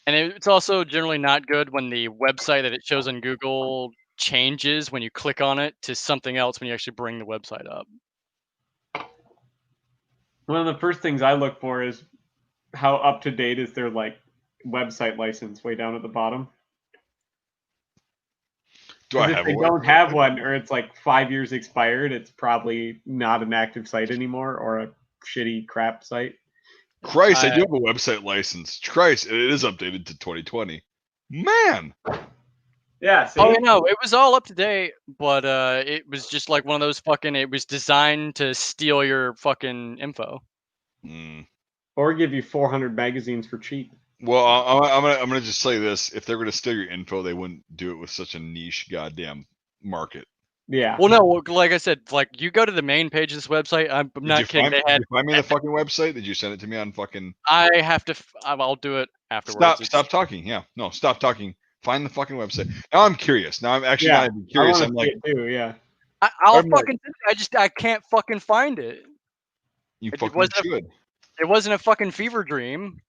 S2: And it's also generally not good when the website that it shows on Google changes when you click on it to something else when you actually bring the website up.
S3: One of the first things I look for is how up to date is their like website license way down at the bottom.
S1: Do I
S3: If
S1: have
S3: they
S1: a
S3: don't
S1: website?
S3: have one, or it's like 5 years expired, it's probably not an active site anymore, or a shitty crap site.
S1: Christ, I do have a website license. Christ, it is updated to 2020. Man.
S3: Yeah. See?
S2: Oh no, it was all up to date, but it was just like one of those fucking. It was designed to steal your fucking info.
S1: Mm.
S3: Or give you 400 magazines for cheap.
S1: Well, I'm gonna just say this: if they're gonna steal your info, they wouldn't do it with such a niche goddamn market.
S3: Yeah.
S2: Well, no, like I said, like you go to the main page of this website. I'm not kidding.
S1: Did you find me the fucking website? Did you send it to me on fucking?
S2: I have to. I'll do it afterwards.
S1: Stop talking. Yeah, no, stop talking. Find the fucking website. Now I'm curious. Now I'm actually not even
S3: I
S1: curious.
S3: want
S1: I'm
S3: to see
S1: like,
S3: it too. Yeah.
S2: I'll
S1: I'm like-
S2: fucking. I can't fucking find it.
S1: you
S2: It
S1: fucking
S2: wasn't
S1: should.
S2: It wasn't a fucking fever dream.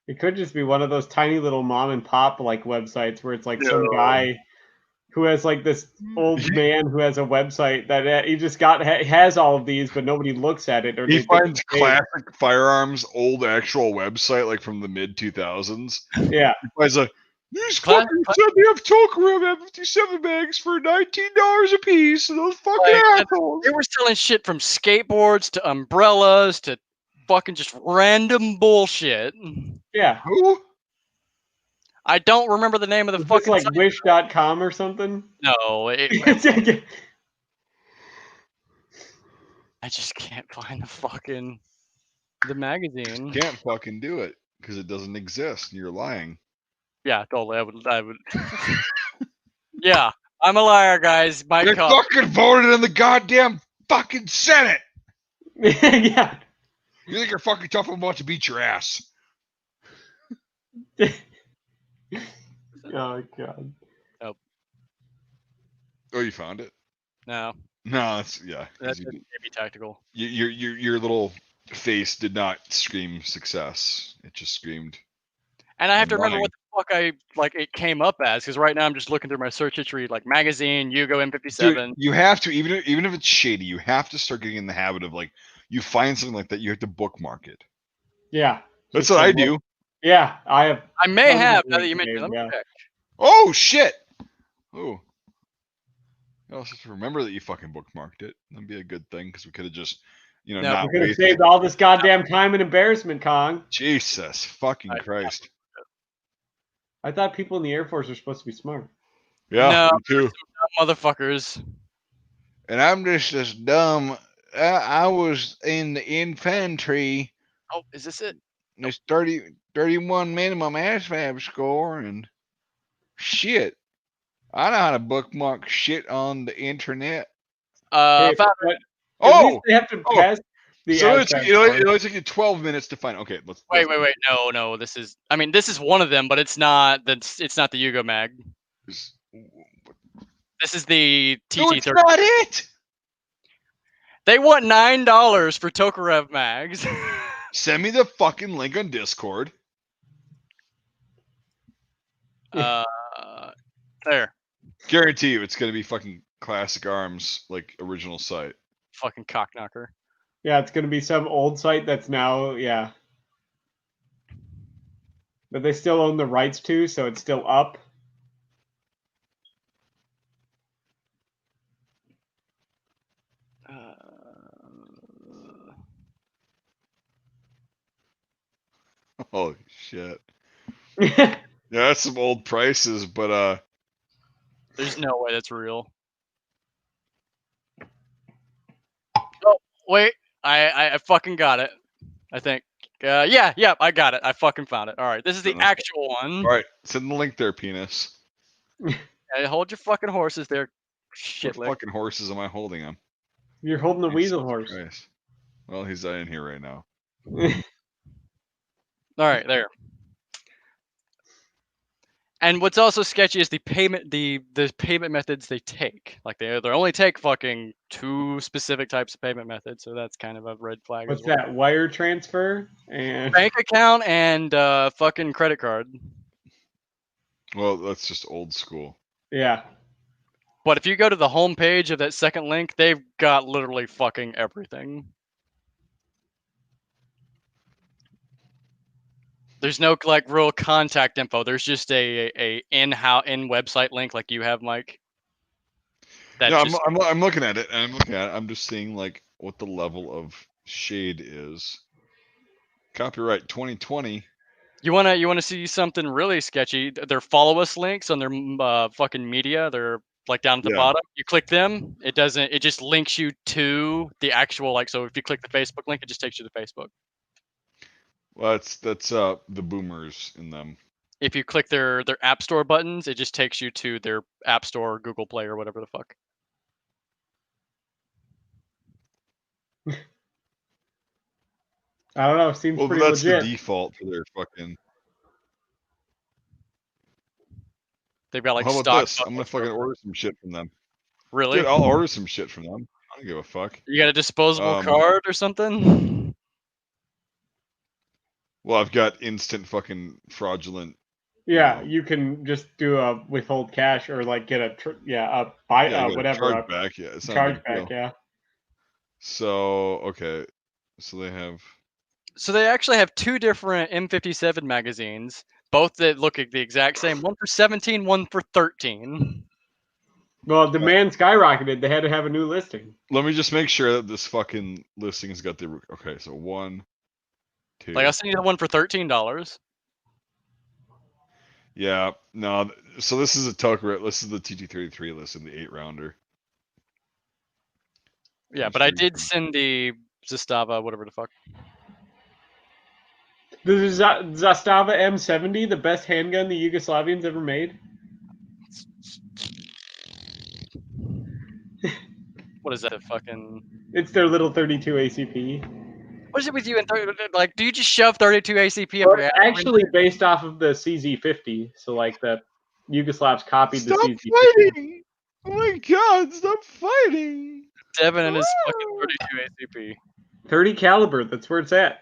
S3: It could just be one of those tiny little mom and pop like websites where it's like some
S1: No.
S3: guy who has like this old man who has a website that he just got has all of these, but nobody looks at it. Or
S1: He
S3: they think
S1: finds
S3: it's fake.
S1: classic Firearms old actual website like from the mid 2000s.
S3: Yeah.
S1: He finds a these fuckers said they have Tokarev M57 bags for $19 a piece, and those fucking assholes.
S2: They were selling shit from skateboards to umbrellas to fucking just random bullshit.
S3: Yeah.
S1: Who?
S2: I don't remember the name of the
S3: Is
S2: fucking
S3: this like
S2: site.
S3: wish.com or something?
S2: No, I just can't find the magazine.
S1: Can't fucking do it because it doesn't exist. You're lying.
S2: Yeah, totally. I would. Yeah, I'm a liar, guys. My
S1: They fucking voted in the goddamn fucking Senate.
S3: Yeah.
S1: You think you're fucking tough and want to beat your ass?
S3: Oh god.
S2: Nope.
S1: Oh, you found it?
S2: No.
S1: No, that's yeah.
S2: That's maybe tactical.
S1: Your little face did not scream success. It just screamed.
S2: And I have to remember what the fuck it came up as, because right now I'm just looking through my search history, like magazine, Yugo M57.
S1: Dude, you have to even if it's shady, you have to start getting in the habit of like you find something like that, you have to bookmark it.
S3: Yeah.
S1: That's what I do.
S3: Yeah, I have.
S2: I may have, now that you mentioned it. Let me check.
S1: Oh shit! Oh. I'll just remember that you fucking bookmarked it. That'd be a good thing because we could have just, not
S3: we could have saved all this goddamn time and embarrassment, Kong.
S1: Jesus fucking Christ!
S3: I thought people in the Air Force are supposed to be smart.
S1: Yeah,
S2: No,
S1: me too.
S2: Motherfuckers.
S1: And I'm just as dumb. I was in the infantry.
S2: Oh, is this it?
S1: It's 31 minimum ASVAB score, and shit. I know how to bookmark shit on the internet.
S3: Hey,
S2: found
S3: but
S2: it.
S3: at least they have to pass the
S1: So
S3: ASVAB
S1: it
S3: score.
S1: only took you 12 minutes to find. Okay, let's
S2: Wait. No. This is one of them, but it's not. It's not the Yugo mag. This is the TT30.
S1: No, it's not it.
S2: They want $9 for Tokarev mags.
S1: Send me the fucking link on Discord.
S2: There.
S1: Guarantee you, it's gonna be fucking Classic Arms, like original site.
S2: Fucking cockknocker.
S3: Yeah, it's gonna be some old site that's now but they still own the rights to, so it's still up.
S1: Holy shit. Yeah, that's some old prices, but
S2: there's no way that's real. Oh wait, I fucking got it. I think. Yeah, I got it. I fucking found it. All right, this is the actual one.
S1: All right, send the link there, penis.
S2: Hey, hold your fucking horses there. Shit.
S1: What fucking horses am I holding on?
S3: You're holding the weasel horse.
S1: Christ. Well, he's in here right now.
S2: All right, there. And what's also sketchy is the payment methods they take. Like they only take fucking 2 specific types of payment methods, so that's kind of a red flag.
S3: What's that? Wire transfer and
S2: bank account and fucking credit card.
S1: Well, that's just old school.
S3: Yeah.
S2: But if you go to the home page of that second link, they've got literally fucking everything. There's no like real contact info. There's just a in website link like you have, Mike. That's
S1: No,
S2: just
S1: I'm looking at it, and I'm just seeing like what the level of shade is. Copyright 2020.
S2: you wanna see something really sketchy. Their follow us links on their fucking media. They're like down at the
S1: Yeah.
S2: bottom. You click them, it doesn't. It just links you to the actual like. So if you click the Facebook link, it just takes you to Facebook.
S1: Well, that's the boomers in them.
S2: If you click their app store buttons, it just takes you to their app store, or Google Play, or whatever the fuck.
S3: I don't know. Seems
S1: Well, but
S3: pretty
S1: that's
S3: legit.
S1: the default for their fucking.
S2: They've got like
S1: How about
S2: stock.
S1: this? I'm gonna
S2: photos
S1: fucking
S2: for-
S1: order some shit from them.
S2: Really?
S1: Dude, I'll order some shit from them. I don't give a fuck.
S2: You got a disposable card or something?
S1: Well, I've got instant fucking fraudulent.
S3: Yeah, you can just do a withhold cash or like get a whatever
S1: charge back. Yeah, it's not a
S3: charge
S1: big
S3: back.
S1: deal.
S3: Yeah.
S1: So okay, so they have.
S2: So they actually have two different M57 magazines, both that look the exact same. One for 17, one for 13.
S3: Well, demand skyrocketed. They had to have a new listing.
S1: Let me just make sure that this fucking listing has got the. Okay, so 1, 2.
S2: Like I'll send you the one for $13.
S1: Yeah, no. So this is a Tokaret. This is the TT33 listing, the 8-rounder.
S2: Yeah, but I did send the Zastava, whatever the fuck.
S3: The Zastava M70, the best handgun the Yugoslavians ever made.
S2: What is that? A fucking.
S3: It's their little 32 ACP.
S2: What is it with you and like? Do you just shove 32 ACP
S3: Well,
S2: up your
S3: it's
S2: ass?
S3: actually based off of the CZ50. So like the Yugoslavs copied
S1: Stop
S3: the CZ50.
S1: fighting! Oh my god! Stop fighting!
S2: Devin and his fucking 32 ACP.
S3: 30 caliber. That's where it's at.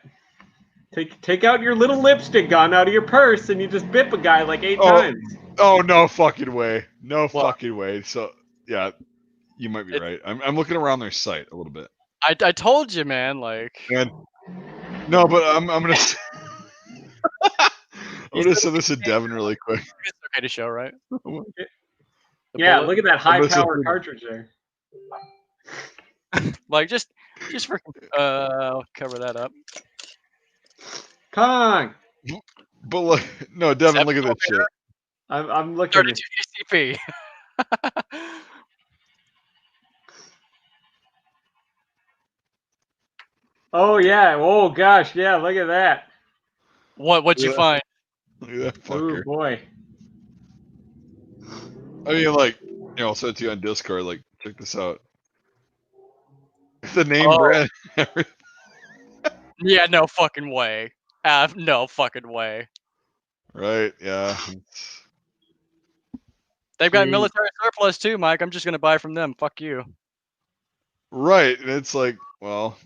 S3: Take out your little lipstick gun out of your purse and you just bip a guy like 8 times.
S1: Oh no fucking way! No
S2: What?
S1: fucking way! So yeah, you might be right. I'm looking around their site a little bit.
S2: I told you, man. Like.
S1: And no, but I'm gonna. I'm gonna send this to Devin really quick.
S2: It's okay to show, right?
S3: Yeah,
S2: bullet?
S3: look at that high
S1: gonna
S3: power
S1: send-
S3: cartridge there.
S2: Like just freaking cover that up.
S3: Kong!
S1: But look, no, Devin, look at that shit.
S3: I'm looking.
S2: 32 ACP.
S3: Oh yeah. Oh gosh. Yeah. Look at that.
S2: What'd you find?
S1: Look at that
S3: Oh
S1: fucker.
S3: boy.
S1: I mean, like, I'll send it to you on Discord. Like, check this out. The name brand.
S2: Yeah, no fucking way. No fucking way.
S1: Right? Yeah.
S2: They've got
S3: Jeez.
S2: military surplus too, Mike. I'm just gonna buy from them. Fuck you.
S1: Right, and it's like, well,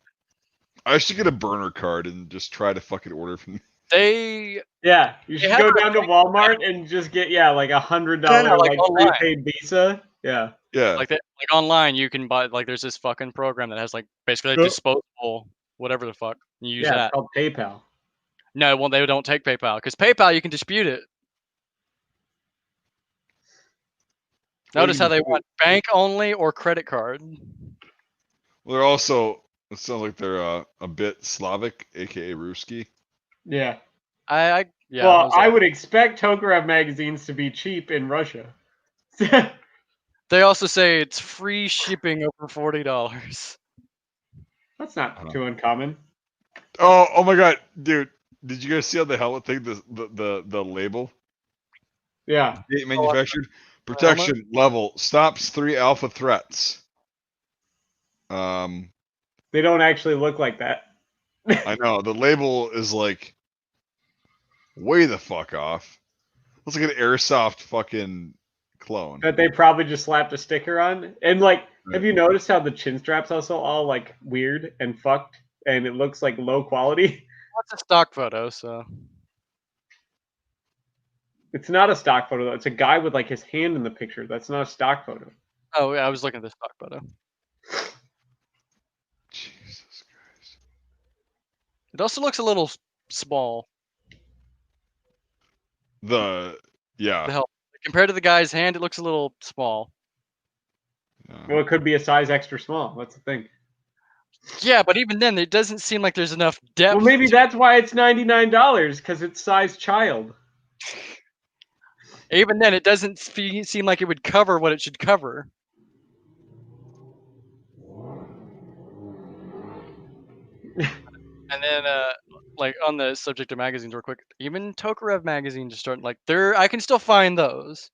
S1: I should get a burner card and just try to fucking order from.
S2: They
S3: Yeah, you should
S2: have
S3: go
S2: a
S3: down to Walmart and just get like $100 like
S2: online.
S3: prepaid Visa. Yeah.
S1: Yeah.
S2: like online you can buy like there's this fucking program that has like basically a
S3: Yep.
S2: disposable whatever the fuck. You use
S3: Yeah,
S2: that.
S3: it's called PayPal.
S2: No, well they don't take PayPal because PayPal you can dispute it. Notice how they want bank only or credit card.
S1: Well, they're also. It sounds like they're a bit Slavic, aka Ruski.
S3: Yeah.
S2: Yeah.
S3: Well, I would expect Tokarev magazines to be cheap in Russia.
S2: They also say it's free shipping over $40.
S3: That's not too uncommon.
S1: Oh my god, dude! Did you guys see on the helmet thing the label?
S3: Yeah.
S1: Date manufactured. Protection level stops 3 alpha threats.
S3: They don't actually look like that.
S1: I know the label is like way the fuck off. Looks like an airsoft fucking clone.
S3: That they probably just slapped a sticker on. And like, have you noticed how the chin strap's also all like weird and fucked, and it looks like low quality?
S2: That's a stock photo, so
S3: It's not a stock photo though. It's a guy with like his hand in the picture. That's not a stock photo.
S2: oh yeah, I was looking at the stock photo.
S1: Jesus Christ.
S2: It also looks a little small.
S1: The
S2: The hell compared to the guy's hand, it looks a little small.
S1: yeah.
S3: Well, it could be a size extra small. That's the thing.
S2: Yeah, but even then, it doesn't seem like there's enough depth.
S3: Well, maybe that's why it's $99 because it's size child.
S2: Even then, it doesn't seem like it would cover what it should cover. And then, like on the subject of magazines, real quick, even Tokarev magazines are starting like I can still find those,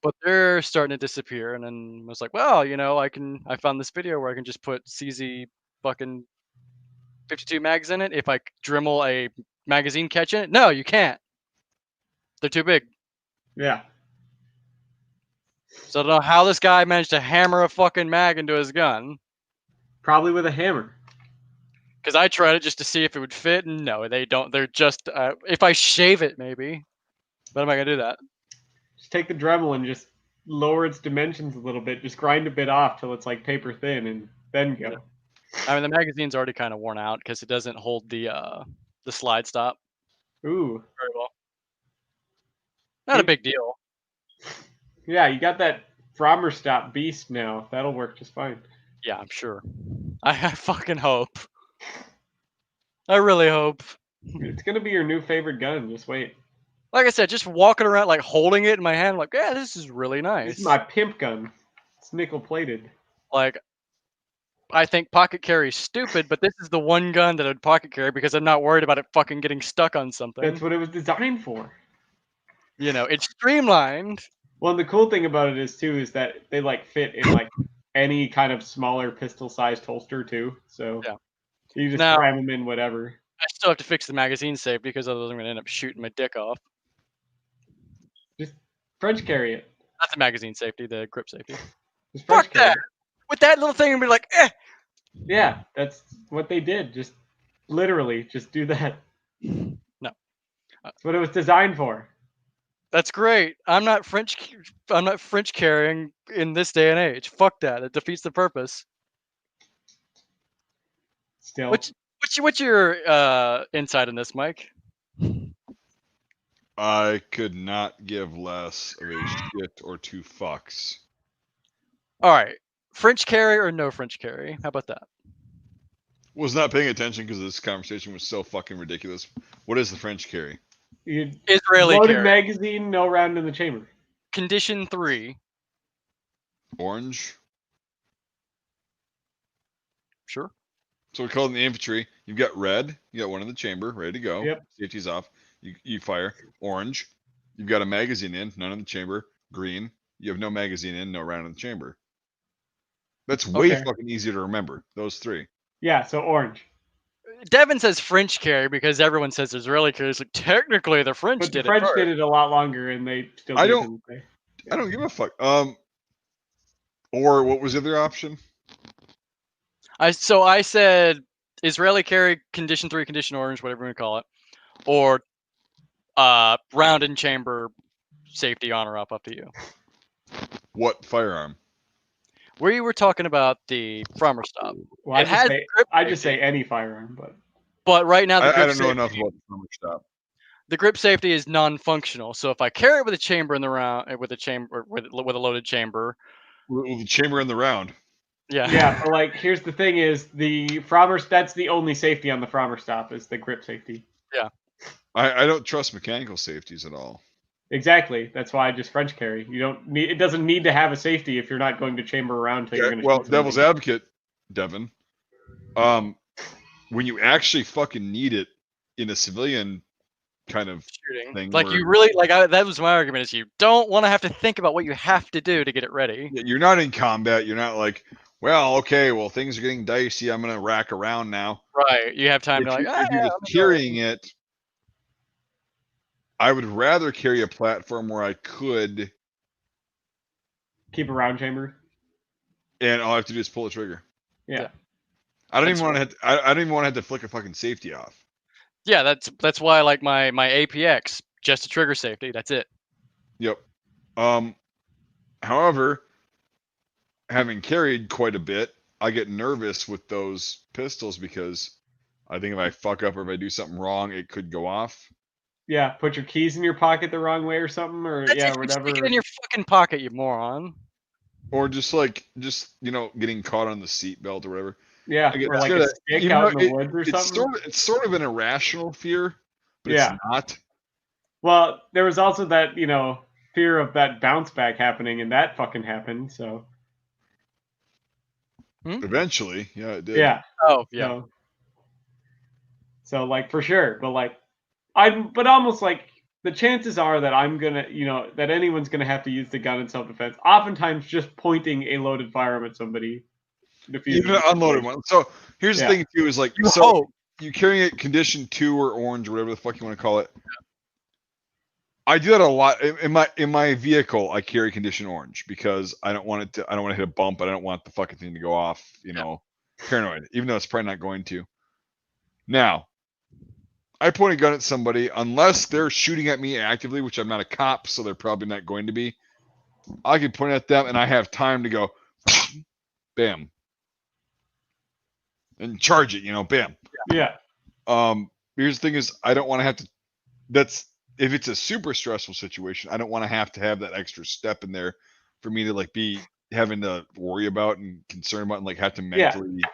S2: but they're starting to disappear. And then I was like, well, you know, I found this video where I can just put CZ fucking 52 mags in it if I Dremel a magazine catch in it. No, you can't. They're too big.
S3: Yeah.
S2: So I don't know how this guy managed to hammer a fucking mag into his gun.
S3: Probably with a hammer.
S2: Because I tried it just to see if it would fit, and no, they don't. They're just if I shave it, maybe. But am I gonna do that?
S3: Just take the Dremel and just lower its dimensions a little bit. Just grind a bit off till it's like paper thin, and then go.
S2: Yeah. I mean, the magazine's already kind of worn out because it doesn't hold the slide stop
S3: Ooh.
S2: very well. Not a big deal.
S3: Yeah, you got that Frommer Stop Beast now. That'll work just fine.
S2: Yeah, I'm sure. I fucking hope. I really hope.
S3: It's gonna be your new favorite gun. Just wait.
S2: Like I said, just walking around like holding it in my hand, like, yeah, this is really nice.
S3: This is my pimp gun. It's nickel plated.
S2: Like, I think pocket carry is stupid, but this is the one gun that I'd pocket carry because I'm not worried about it fucking getting stuck on something.
S3: That's what it was designed for.
S2: You know, it's streamlined.
S3: Well, the cool thing about it is too is that they like fit in like any kind of smaller pistol-sized holster too. So
S2: yeah,
S3: you just
S2: now,
S3: cram them in whatever.
S2: I still have to fix the magazine safety because otherwise I'm gonna end up shooting my dick off.
S3: Just French carry it.
S2: Not the magazine safety, the grip safety.
S3: Just French
S2: Fuck
S3: carry
S2: that!
S3: it.
S2: With that little thing, and be like, eh.
S3: Yeah, that's what they did. Just literally, just do that.
S2: No,
S3: that's what it was designed for.
S2: That's great. I'm not French carrying in this day and age. Fuck that. It defeats the purpose.
S3: Still.
S2: What's your insight on this, Mike?
S1: I could not give less of a shit or two fucks.
S2: All right, French carry or no French carry? How about that?
S1: Was not paying attention because this conversation was so fucking ridiculous. What is the French carry?
S2: Israeli
S3: loaded
S2: carry.
S3: Magazine, no round in the chamber.
S2: Condition 3.
S1: Orange.
S2: Sure.
S1: So we call it in the infantry. You've got red. You got one in the chamber, ready to go.
S3: Yep.
S1: Safety's off. You fire. Orange. You've got a magazine in, none in the chamber. Green. You have no magazine in, no round in the chamber. That's way fucking easier to remember. Those three.
S3: Yeah. So orange.
S2: Devin says French carry because everyone says Israeli carry. It's like technically the French did it.
S3: French did it a lot longer, and they still.
S1: I don't give a fuck. Or what was the other option?
S2: I said Israeli carry, condition 3, condition orange, whatever you call it, or round in chamber, safety on or up to you.
S1: What firearm?
S2: We were talking about the Frommer Stop.
S3: Well, I just say any firearm,
S2: but right now
S1: I don't know enough about the Frommer Stop.
S2: The grip safety is non-functional. So if I carry it with a chamber in the round, with a loaded chamber,
S1: with the chamber in the round.
S2: Yeah.
S3: Yeah, but like here's the thing: is the Frommer? That's the only safety on the Frommer Stop is the grip safety.
S2: Yeah.
S1: I don't trust mechanical safeties at all.
S3: Exactly. That's why I just French carry. You don't need. It doesn't need to have a safety if you're not going to chamber around. You're going to
S1: well, devil's advocate, Devin. When you actually fucking need it in a civilian kind of
S2: shooting
S1: thing,
S2: like you really like. That was my argument: is you don't want to have to think about what you have to do to get it ready.
S1: You're not in combat. You're not like, well, okay, well, things are getting dicey. I'm going to rack around now.
S2: Right. You have time to like.
S1: If you're just carrying it. I would rather carry a platform where I could
S3: keep a round chamber,
S1: and all I have to do is pull the trigger.
S3: Yeah.
S1: I don't even want to. I don't even want to have to flick a fucking safety off.
S2: Yeah, that's why I like my APX, just a trigger safety. That's it.
S1: Yep. However, having carried quite a bit, I get nervous with those pistols because I think if I fuck up or if I do something wrong, it could go off.
S3: Yeah, put your keys in your pocket the wrong way or something, or
S2: whatever. Stick it in your fucking pocket, you moron.
S1: Or just getting caught on the seatbelt or whatever.
S3: Yeah, or like a stick out in the woods or something.
S1: It's sort of an irrational fear, but it's not.
S3: Well, there was also that, fear of that bounce back happening, and that fucking happened, so.
S1: Eventually, yeah, it did.
S3: Yeah.
S2: Oh, yeah.
S3: So like, for sure. But like, but almost like, the chances are that I'm gonna, that anyone's gonna have to use the gun in self-defense. Oftentimes, just pointing a loaded firearm at somebody.
S1: Even an unloaded one. So here's the thing too: is like, you carrying it condition 2 or orange, or whatever the fuck you want to call it. I do that a lot in my vehicle. I carry condition orange because I don't want to hit a bump. I don't want the fucking thing to go off. Paranoid, even though it's probably not going to. Now, I point a gun at somebody unless they're shooting at me actively, which I'm not a cop, so they're probably not going to be. I can point at them and I have time to go, bam, and charge it. Bam.
S3: Yeah.
S1: Here's the thing: is I don't want to have to. If it's a super stressful situation, I don't want to have that extra step in there for me to be having to worry about and concern about and have to mentally.
S3: Yeah,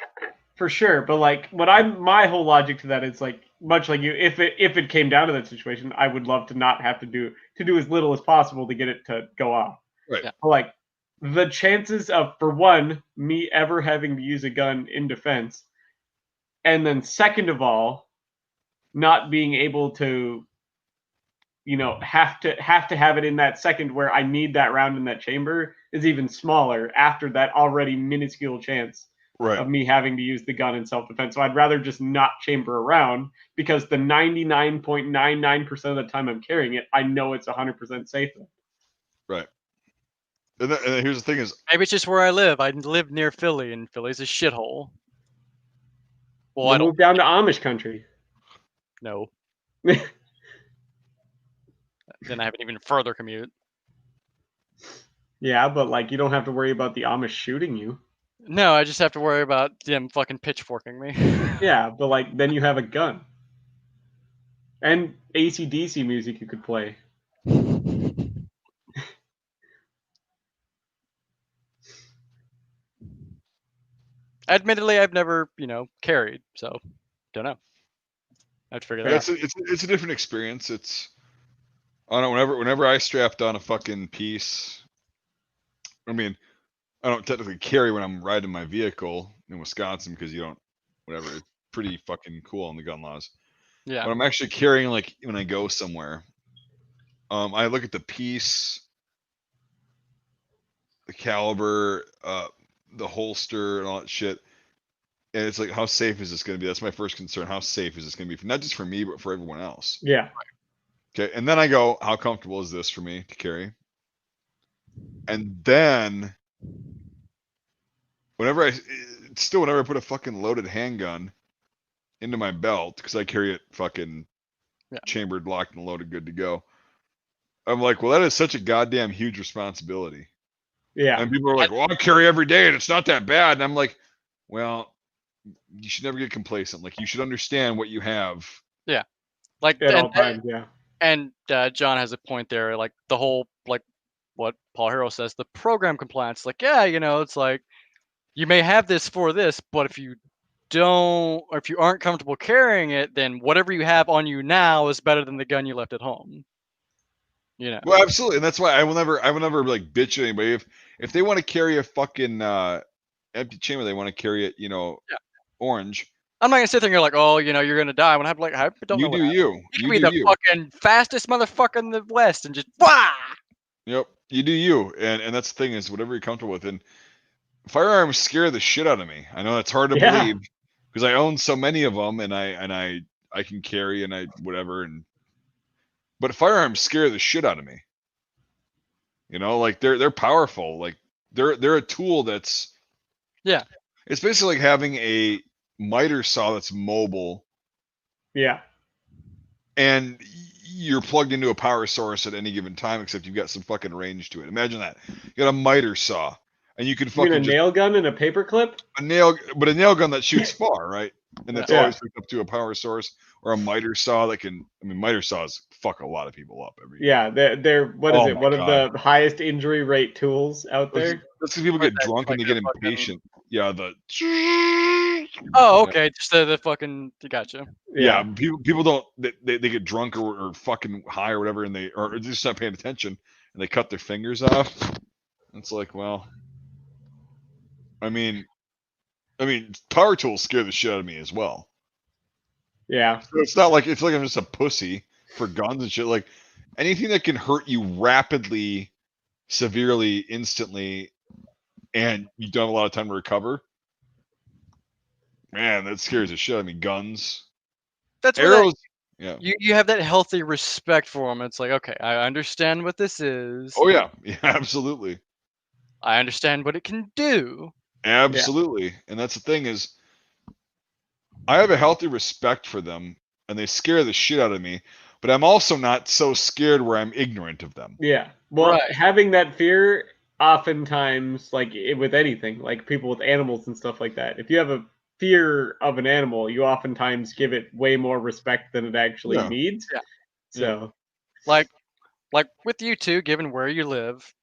S3: for sure. But like, my whole logic to that is like, much like you, if it came down to that situation, I would love to not have to do as little as possible to get it to go off.
S1: Right. Yeah.
S3: But like, the chances of, for one, me ever having to use a gun in defense, and then second of all, not being able to, have to have it in that second where I need that round in that chamber is even smaller after that already minuscule chance of me having to use the gun in self-defense. So I'd rather just not chamber around, because the 99.99% of the time I'm carrying it, I know it's 100% safe.
S1: Right. And here's the thing: is
S2: maybe it's just where I live. I live near Philly, and Philly's a shithole. Well, I don't
S3: move down to Amish country.
S2: No. Then I have an even further commute.
S3: Yeah, but like, you don't have to worry about the Amish shooting you.
S2: No, I just have to worry about them fucking pitchforking me.
S3: Yeah, but like, then you have a gun. And AC/DC music you could play.
S2: Admittedly, I've never, carried, so don't know. I have to figure that out.
S1: It's a different experience. I don't know, whenever I strapped on a fucking piece, I mean, I don't technically carry when I'm riding my vehicle in Wisconsin because you don't, whatever, it's pretty fucking cool on the gun laws.
S2: Yeah.
S1: But I'm actually carrying, like, when I go somewhere, I look at the piece, the caliber, the holster, and all that shit. And it's like, how safe is this going to be? That's my first concern. How safe is this going to be? Not just for me, but for everyone else.
S3: Yeah.
S1: Okay. And then I go, how comfortable is this for me to carry? And then whenever I put a fucking loaded handgun into my belt, because I carry it fucking chambered, locked, and loaded, good to go, I'm like, well, that is such a goddamn huge responsibility.
S3: Yeah.
S1: And people are like, well, I carry every day and it's not that bad. And I'm like, well, you should never get complacent. Like, you should understand what you have.
S2: Yeah. Like,
S3: at all times, yeah.
S2: And John has a point there. Like, the whole, like, what Paul Harrell says, the program compliance. Like, yeah, it's like, you may have this for this, but if you don't, or if you aren't comfortable carrying it, then whatever you have on you now is better than the gun you left at home.
S1: Well, absolutely, and that's why I will never like bitch at anybody if they want to carry a fucking empty chamber, they want to carry it, orange.
S2: I'm not gonna sit there and you're like, oh, you're gonna die. When I'm like, I don't know.
S1: You
S2: can be the fucking fastest motherfucker in the West and just wah.
S1: Yep, you do you, and that's the thing, is whatever you're comfortable with. And firearms scare the shit out of me. I know that's hard to believe because I own so many of them, and I can carry and I whatever, but firearms scare the shit out of me. Like they're powerful. Like they're a tool that's it's basically like having a miter saw that's mobile.
S3: Yeah.
S1: And you're plugged into a power source at any given time, except you've got some fucking range to it. Imagine that. You got a miter saw, and you can fucking
S3: nail gun and a paper clip?
S1: But a nail gun that shoots far, right? and that's always hooked up to a power source or a miter saw that can. I mean, miter saws fuck a lot of people up every year.
S3: Yeah, they're what is it? One of the highest injury rate tools out there.
S1: That's because people get drunk and they get impatient. Yeah, the.
S2: Oh, okay. Just the fucking. Gotcha.
S1: Yeah, people don't. They get drunk or fucking high or whatever, and they're just not paying attention, and they cut their fingers off. It's like, well, I mean, power tools scare the shit out of me as well.
S3: Yeah.
S1: So it's not like I'm just a pussy for guns and shit. Like anything that can hurt you rapidly, severely, instantly, and you don't have a lot of time to recover. Man, that scares the shit out of me. Guns.
S2: That's
S1: arrows.
S2: You have that healthy respect for them. It's like, okay, I understand what this is.
S1: Oh yeah, absolutely.
S2: I understand what it can do.
S1: Absolutely. Yeah. And that's the thing is, I have a healthy respect for them, and they scare the shit out of me. But I'm also not so scared where I'm ignorant of them.
S3: Yeah. Well, having that fear, oftentimes, like with anything, like people with animals and stuff like that, if you have a fear of an animal, you oftentimes give it way more respect than it actually needs.
S2: Yeah.
S3: So,
S2: like with you two, given where you live,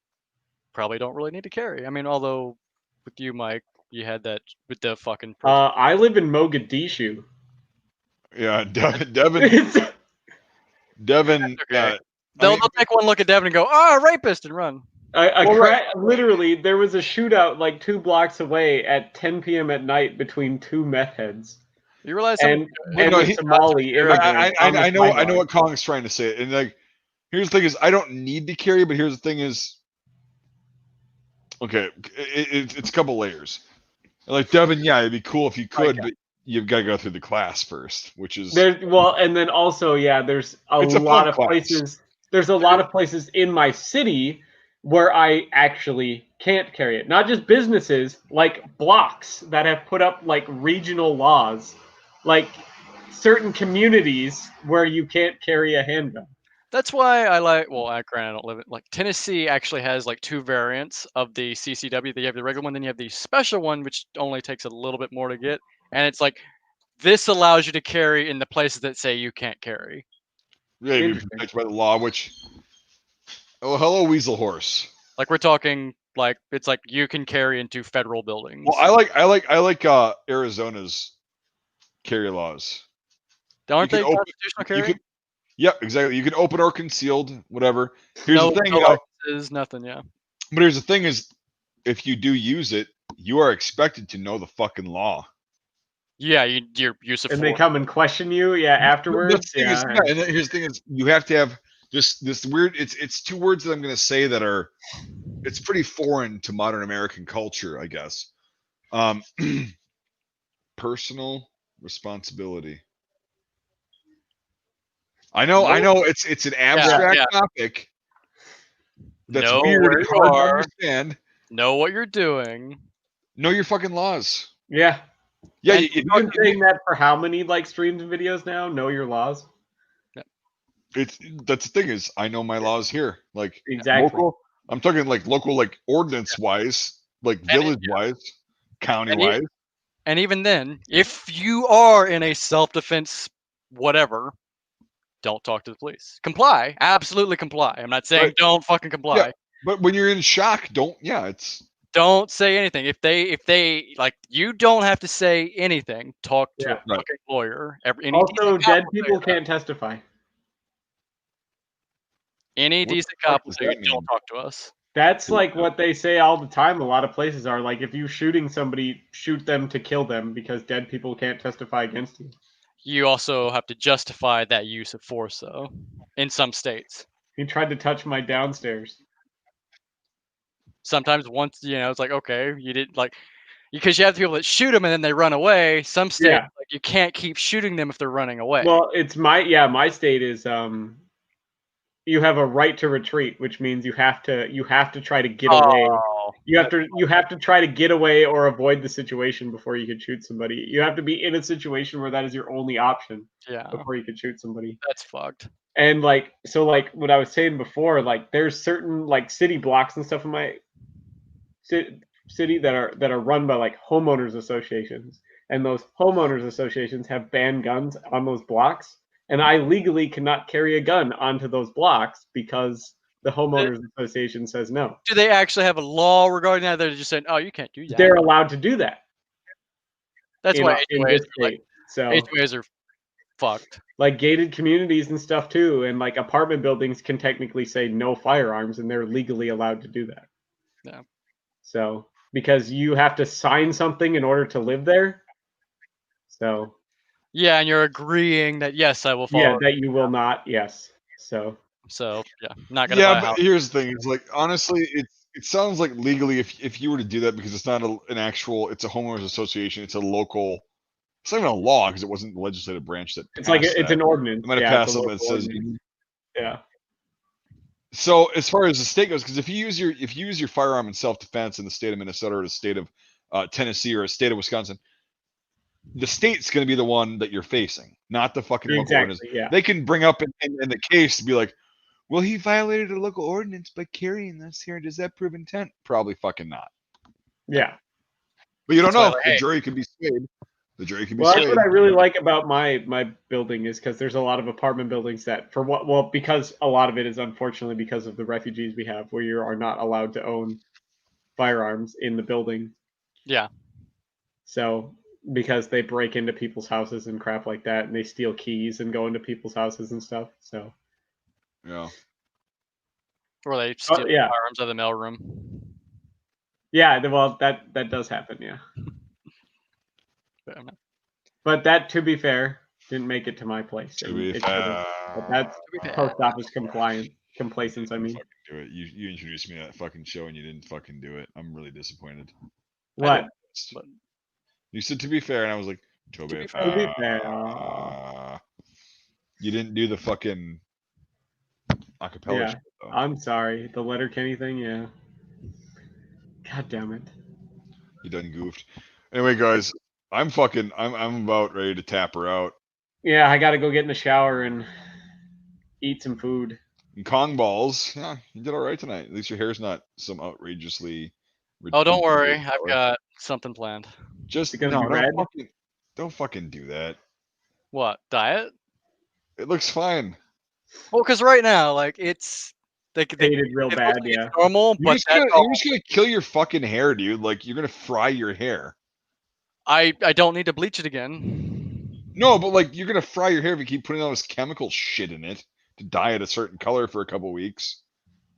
S2: probably don't really need to carry. I mean, although with you, Mike, you had that with the fucking.
S3: I live in Mogadishu.
S1: Yeah, Devin.
S2: Okay. They'll take one look at Devin and go, "Oh, rapist," and run.
S3: Literally, there was a shootout like 2 blocks away at 10 p.m. at night between 2 meth heads.
S2: You realize?
S3: Somali immigrants.
S1: I know what Kong's trying to say, and like, here's the thing: is I don't need to carry, but here's the thing: is okay, it's a couple layers. Like Devin, yeah, it'd be cool if you could, but you've got to go through the class first, which is
S3: and then also, there's a lot of places. There's a lot of places in my city where I actually can't carry it. Not just businesses, like blocks that have put up like regional laws, like certain communities where you can't carry a handgun.
S2: That's why I like. Well, I don't live it. Like Tennessee actually has like 2 variants of the CCW. You have the regular one, then you have the special one, which only takes a little bit more to get. And it's like this allows you to carry in the places that say you can't carry.
S1: Yeah, you're protected by the law. Which, oh, hello, Weasel Horse.
S2: Like we're talking, like it's like you can carry into federal buildings.
S1: Well, I like Arizona's carry laws.
S2: Aren't they constitutional carry?
S1: Yep, exactly. You can open or concealed, whatever. Here's the thing,
S2: is nothing, yeah.
S1: But here's the thing: is if you do use it, you are expected to know the fucking law.
S2: Yeah, you're use of.
S3: And they come and question you, afterwards.
S1: And here's the thing: is you have to have just this weird. It's 2 words that I'm going to say that are. It's pretty foreign to modern American culture, I guess. Personal responsibility. I know it's an abstract topic. That's weird and hard to understand.
S2: Know what you're doing.
S1: Know your fucking laws.
S3: Yeah.
S1: Yeah,
S3: you've been saying that for how many streams and videos now? Know your laws.
S1: Yeah. That's the thing is I know my laws here. Like
S3: exactly.
S1: Local, I'm talking like local, like ordinance wise, like village wise, county wise.
S2: And even then, if you are in a self-defense whatever, don't talk to the police. Comply. Absolutely comply. I'm not saying don't fucking comply.
S1: Yeah, but when you're in shock, don't
S2: say anything. If they like, you don't have to say anything. Talk to a fucking lawyer.
S3: Also, dead people can't testify.
S2: Any decent cop will say, don't talk to us.
S3: That's like what they say all the time. A lot of places are like, if you're shooting somebody, shoot them to kill them because dead people can't testify against you.
S2: You also have to justify that use of force, though, in some states.
S3: He tried to touch my downstairs.
S2: Sometimes once, it's like, okay, you didn't like, because you have people that shoot them and then they run away. Some states, like, you can't keep shooting them if they're running away.
S3: Well, it's my state is, you have a right to retreat, which means you have to try to get away. You have to try to get away or avoid the situation before you can shoot somebody. You have to be in a situation where that is your only option.
S2: Yeah.
S3: Before you can shoot somebody.
S2: That's fucked.
S3: And like what I was saying before, like there's certain like city blocks and stuff in my city that are run by like homeowners associations, and those homeowners associations have banned guns on those blocks, and I legally cannot carry a gun onto those blocks because the homeowners association says no.
S2: Do they actually have a law regarding that? They're just saying, "Oh, you can't do that."
S3: They're allowed to do that.
S2: That's why
S3: in
S2: HOAs
S3: this
S2: are, like,
S3: state. So
S2: HOAs are fucked.
S3: like gated communities and stuff too, and like apartment buildings can technically say no firearms, and they're legally allowed to do that.
S2: Yeah.
S3: So because you have to sign something in order to live there. So
S2: yeah, and you're agreeing that yes, I will follow.
S3: Yeah, that you will not. Yes. So
S2: yeah, not gonna
S1: Yeah,
S2: buy a
S1: but
S2: house.
S1: here's the thing: it's like honestly, it sounds like legally, if you were to do that, because it's not an actual, it's a homeowners association, it's a local. It's not even a law because it wasn't the legislative branch that
S3: it's like
S1: passed
S3: it's
S1: that.
S3: an ordinance.
S1: It might have
S3: Yeah,
S1: passed
S3: it's a
S1: something that
S3: local
S1: says.
S3: ordinance. Yeah.
S1: So as far as the state goes, because if you use your firearm in self-defense in the state of Minnesota or the state of Tennessee or a state of Wisconsin, the state's going to be the one that you're facing, not the fucking local ordinance.
S3: Yeah.
S1: They can bring up in the case to be like, well, he violated a local ordinance by carrying this here. Does that prove intent? Probably fucking not.
S3: Yeah.
S1: But you don't know.
S2: Like,
S1: the
S2: hey.
S1: jury could be swayed. The jury can be
S3: Well,
S1: swayed.
S3: that's what I really like about my building is because there's a lot of apartment buildings that because a lot of it is unfortunately because of the refugees we have where you are not allowed to own firearms in the building.
S2: Yeah.
S3: So because they break into people's houses and crap like that, and they steal keys and go into people's houses and stuff. So
S1: yeah.
S2: Or they steal firearms out of the mailroom.
S3: Yeah, well, that does happen. Yeah. But that, to be fair, didn't make it to my place.
S1: To be fair.
S3: But that's post office complacence. I mean,
S1: do it. You introduced me to that fucking show and you didn't fucking do it. I'm really disappointed.
S3: What?
S1: You said to be fair, and I was like, to be fair. You didn't do the fucking acapella.
S3: Yeah,
S1: shit, though.
S3: I'm sorry. The Letterkenny thing. Yeah. God damn it.
S1: You done goofed. Anyway, guys, I'm about ready to tap her out.
S3: Yeah, I gotta go get in the shower and eat some food.
S1: And Kongballs, yeah, you did all right tonight. At least your hair's not some outrageously.
S2: Oh, don't worry, I've got something planned.
S1: Just
S3: because
S1: don't fucking do that.
S2: What, diet?
S1: It looks fine.
S2: Well, because right now, like, it's they
S3: faded real bad. Yeah,
S2: normal,
S1: you're
S2: but
S1: you're just gonna kill your fucking hair, dude. Like you're gonna fry your hair.
S2: I don't need to bleach it again.
S1: No, but like you're gonna fry your hair if you keep putting all this chemical shit in it to dye it a certain color for a couple weeks.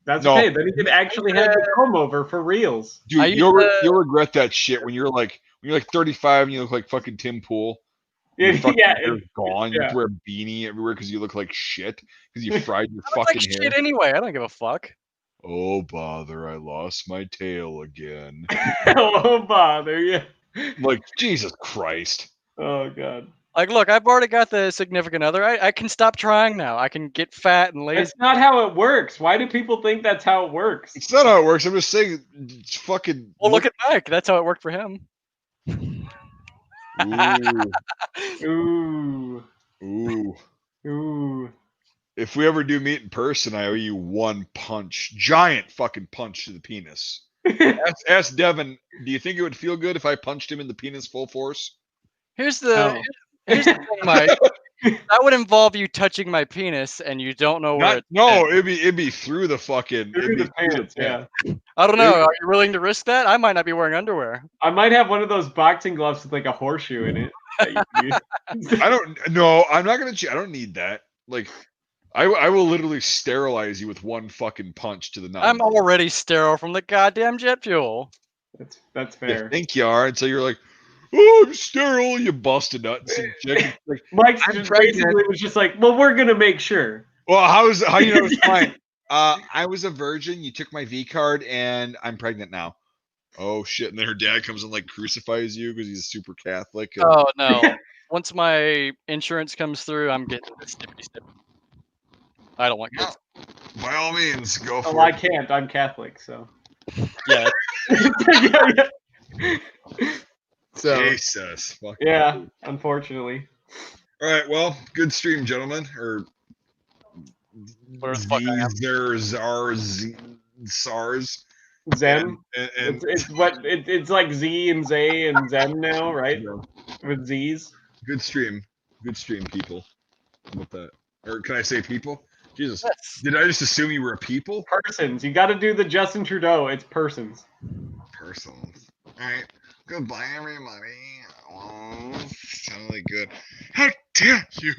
S3: That's okay. Then you can actually have the comb over for reals.
S1: Dude, you'll regret that shit when you're like 35 and you look like fucking Tim Pool.
S3: Yeah,
S1: hair's gone. You have to wear a beanie everywhere because you look like shit because you fried your fucking hair.
S2: Shit anyway. I don't give a fuck.
S1: Oh bother! I lost my tail again.
S3: Oh bother! Yeah.
S1: Like Jesus Christ.
S3: Oh god.
S2: Like, look, I've already got the significant other. I can stop trying now. I can get fat and lazy.
S3: That's not how it works. Why do people think that's how it works?
S1: It's not how it works. I'm just saying, it's fucking.
S2: Well, look at Mike. That's how it worked for him.
S3: Ooh.
S1: Ooh.
S3: Ooh.
S1: If we ever do meet in person, I owe you one punch. Giant fucking punch to the penis. Ask Devin, do you think it would feel good if I punched him in the penis full force?
S2: Here's the thing, Mike. That would involve you touching my penis, and you don't know where.
S1: It'd be through the fucking.
S3: Through the pants, yeah.
S2: I don't know. Are you willing to risk that? I might not be wearing underwear.
S3: I might have one of those boxing gloves with like a horseshoe in it.
S1: I don't. No, I'm not gonna. I don't need that. Like, I will literally sterilize you with one fucking punch to the nut.
S2: I'm already sterile from the goddamn jet fuel.
S3: That's fair.
S1: You think you are, and so you're like, oh, I'm sterile. You bust a nut.
S3: Like, Mike's just basically was just like, well, we're gonna make sure.
S1: Well, how you know it's fine? I was a virgin. You took my V card, and I'm pregnant now. Oh shit! And then her dad comes and like crucifies you because he's super Catholic.
S2: Oh no! Once my insurance comes through, I'm getting the snippy snip. I don't want kids.
S1: By all means, go for it.
S3: Oh, I can't. I'm Catholic, so.
S2: Yeah.
S3: Yeah. So,
S1: Jesus.
S3: Yeah, unfortunately.
S1: All right, well, good stream, gentlemen. Or SARS.
S3: Zen. It's like Z and Zay and Zen now, right? with Z's.
S1: Good stream, people. How about that? Or can I say people? Jesus,
S2: Yes.
S1: did I just assume you were a people?
S3: Persons. You got to do the Justin Trudeau. It's persons.
S1: Persons. All right. Goodbye, everybody. Oh, sounded good. How dare you?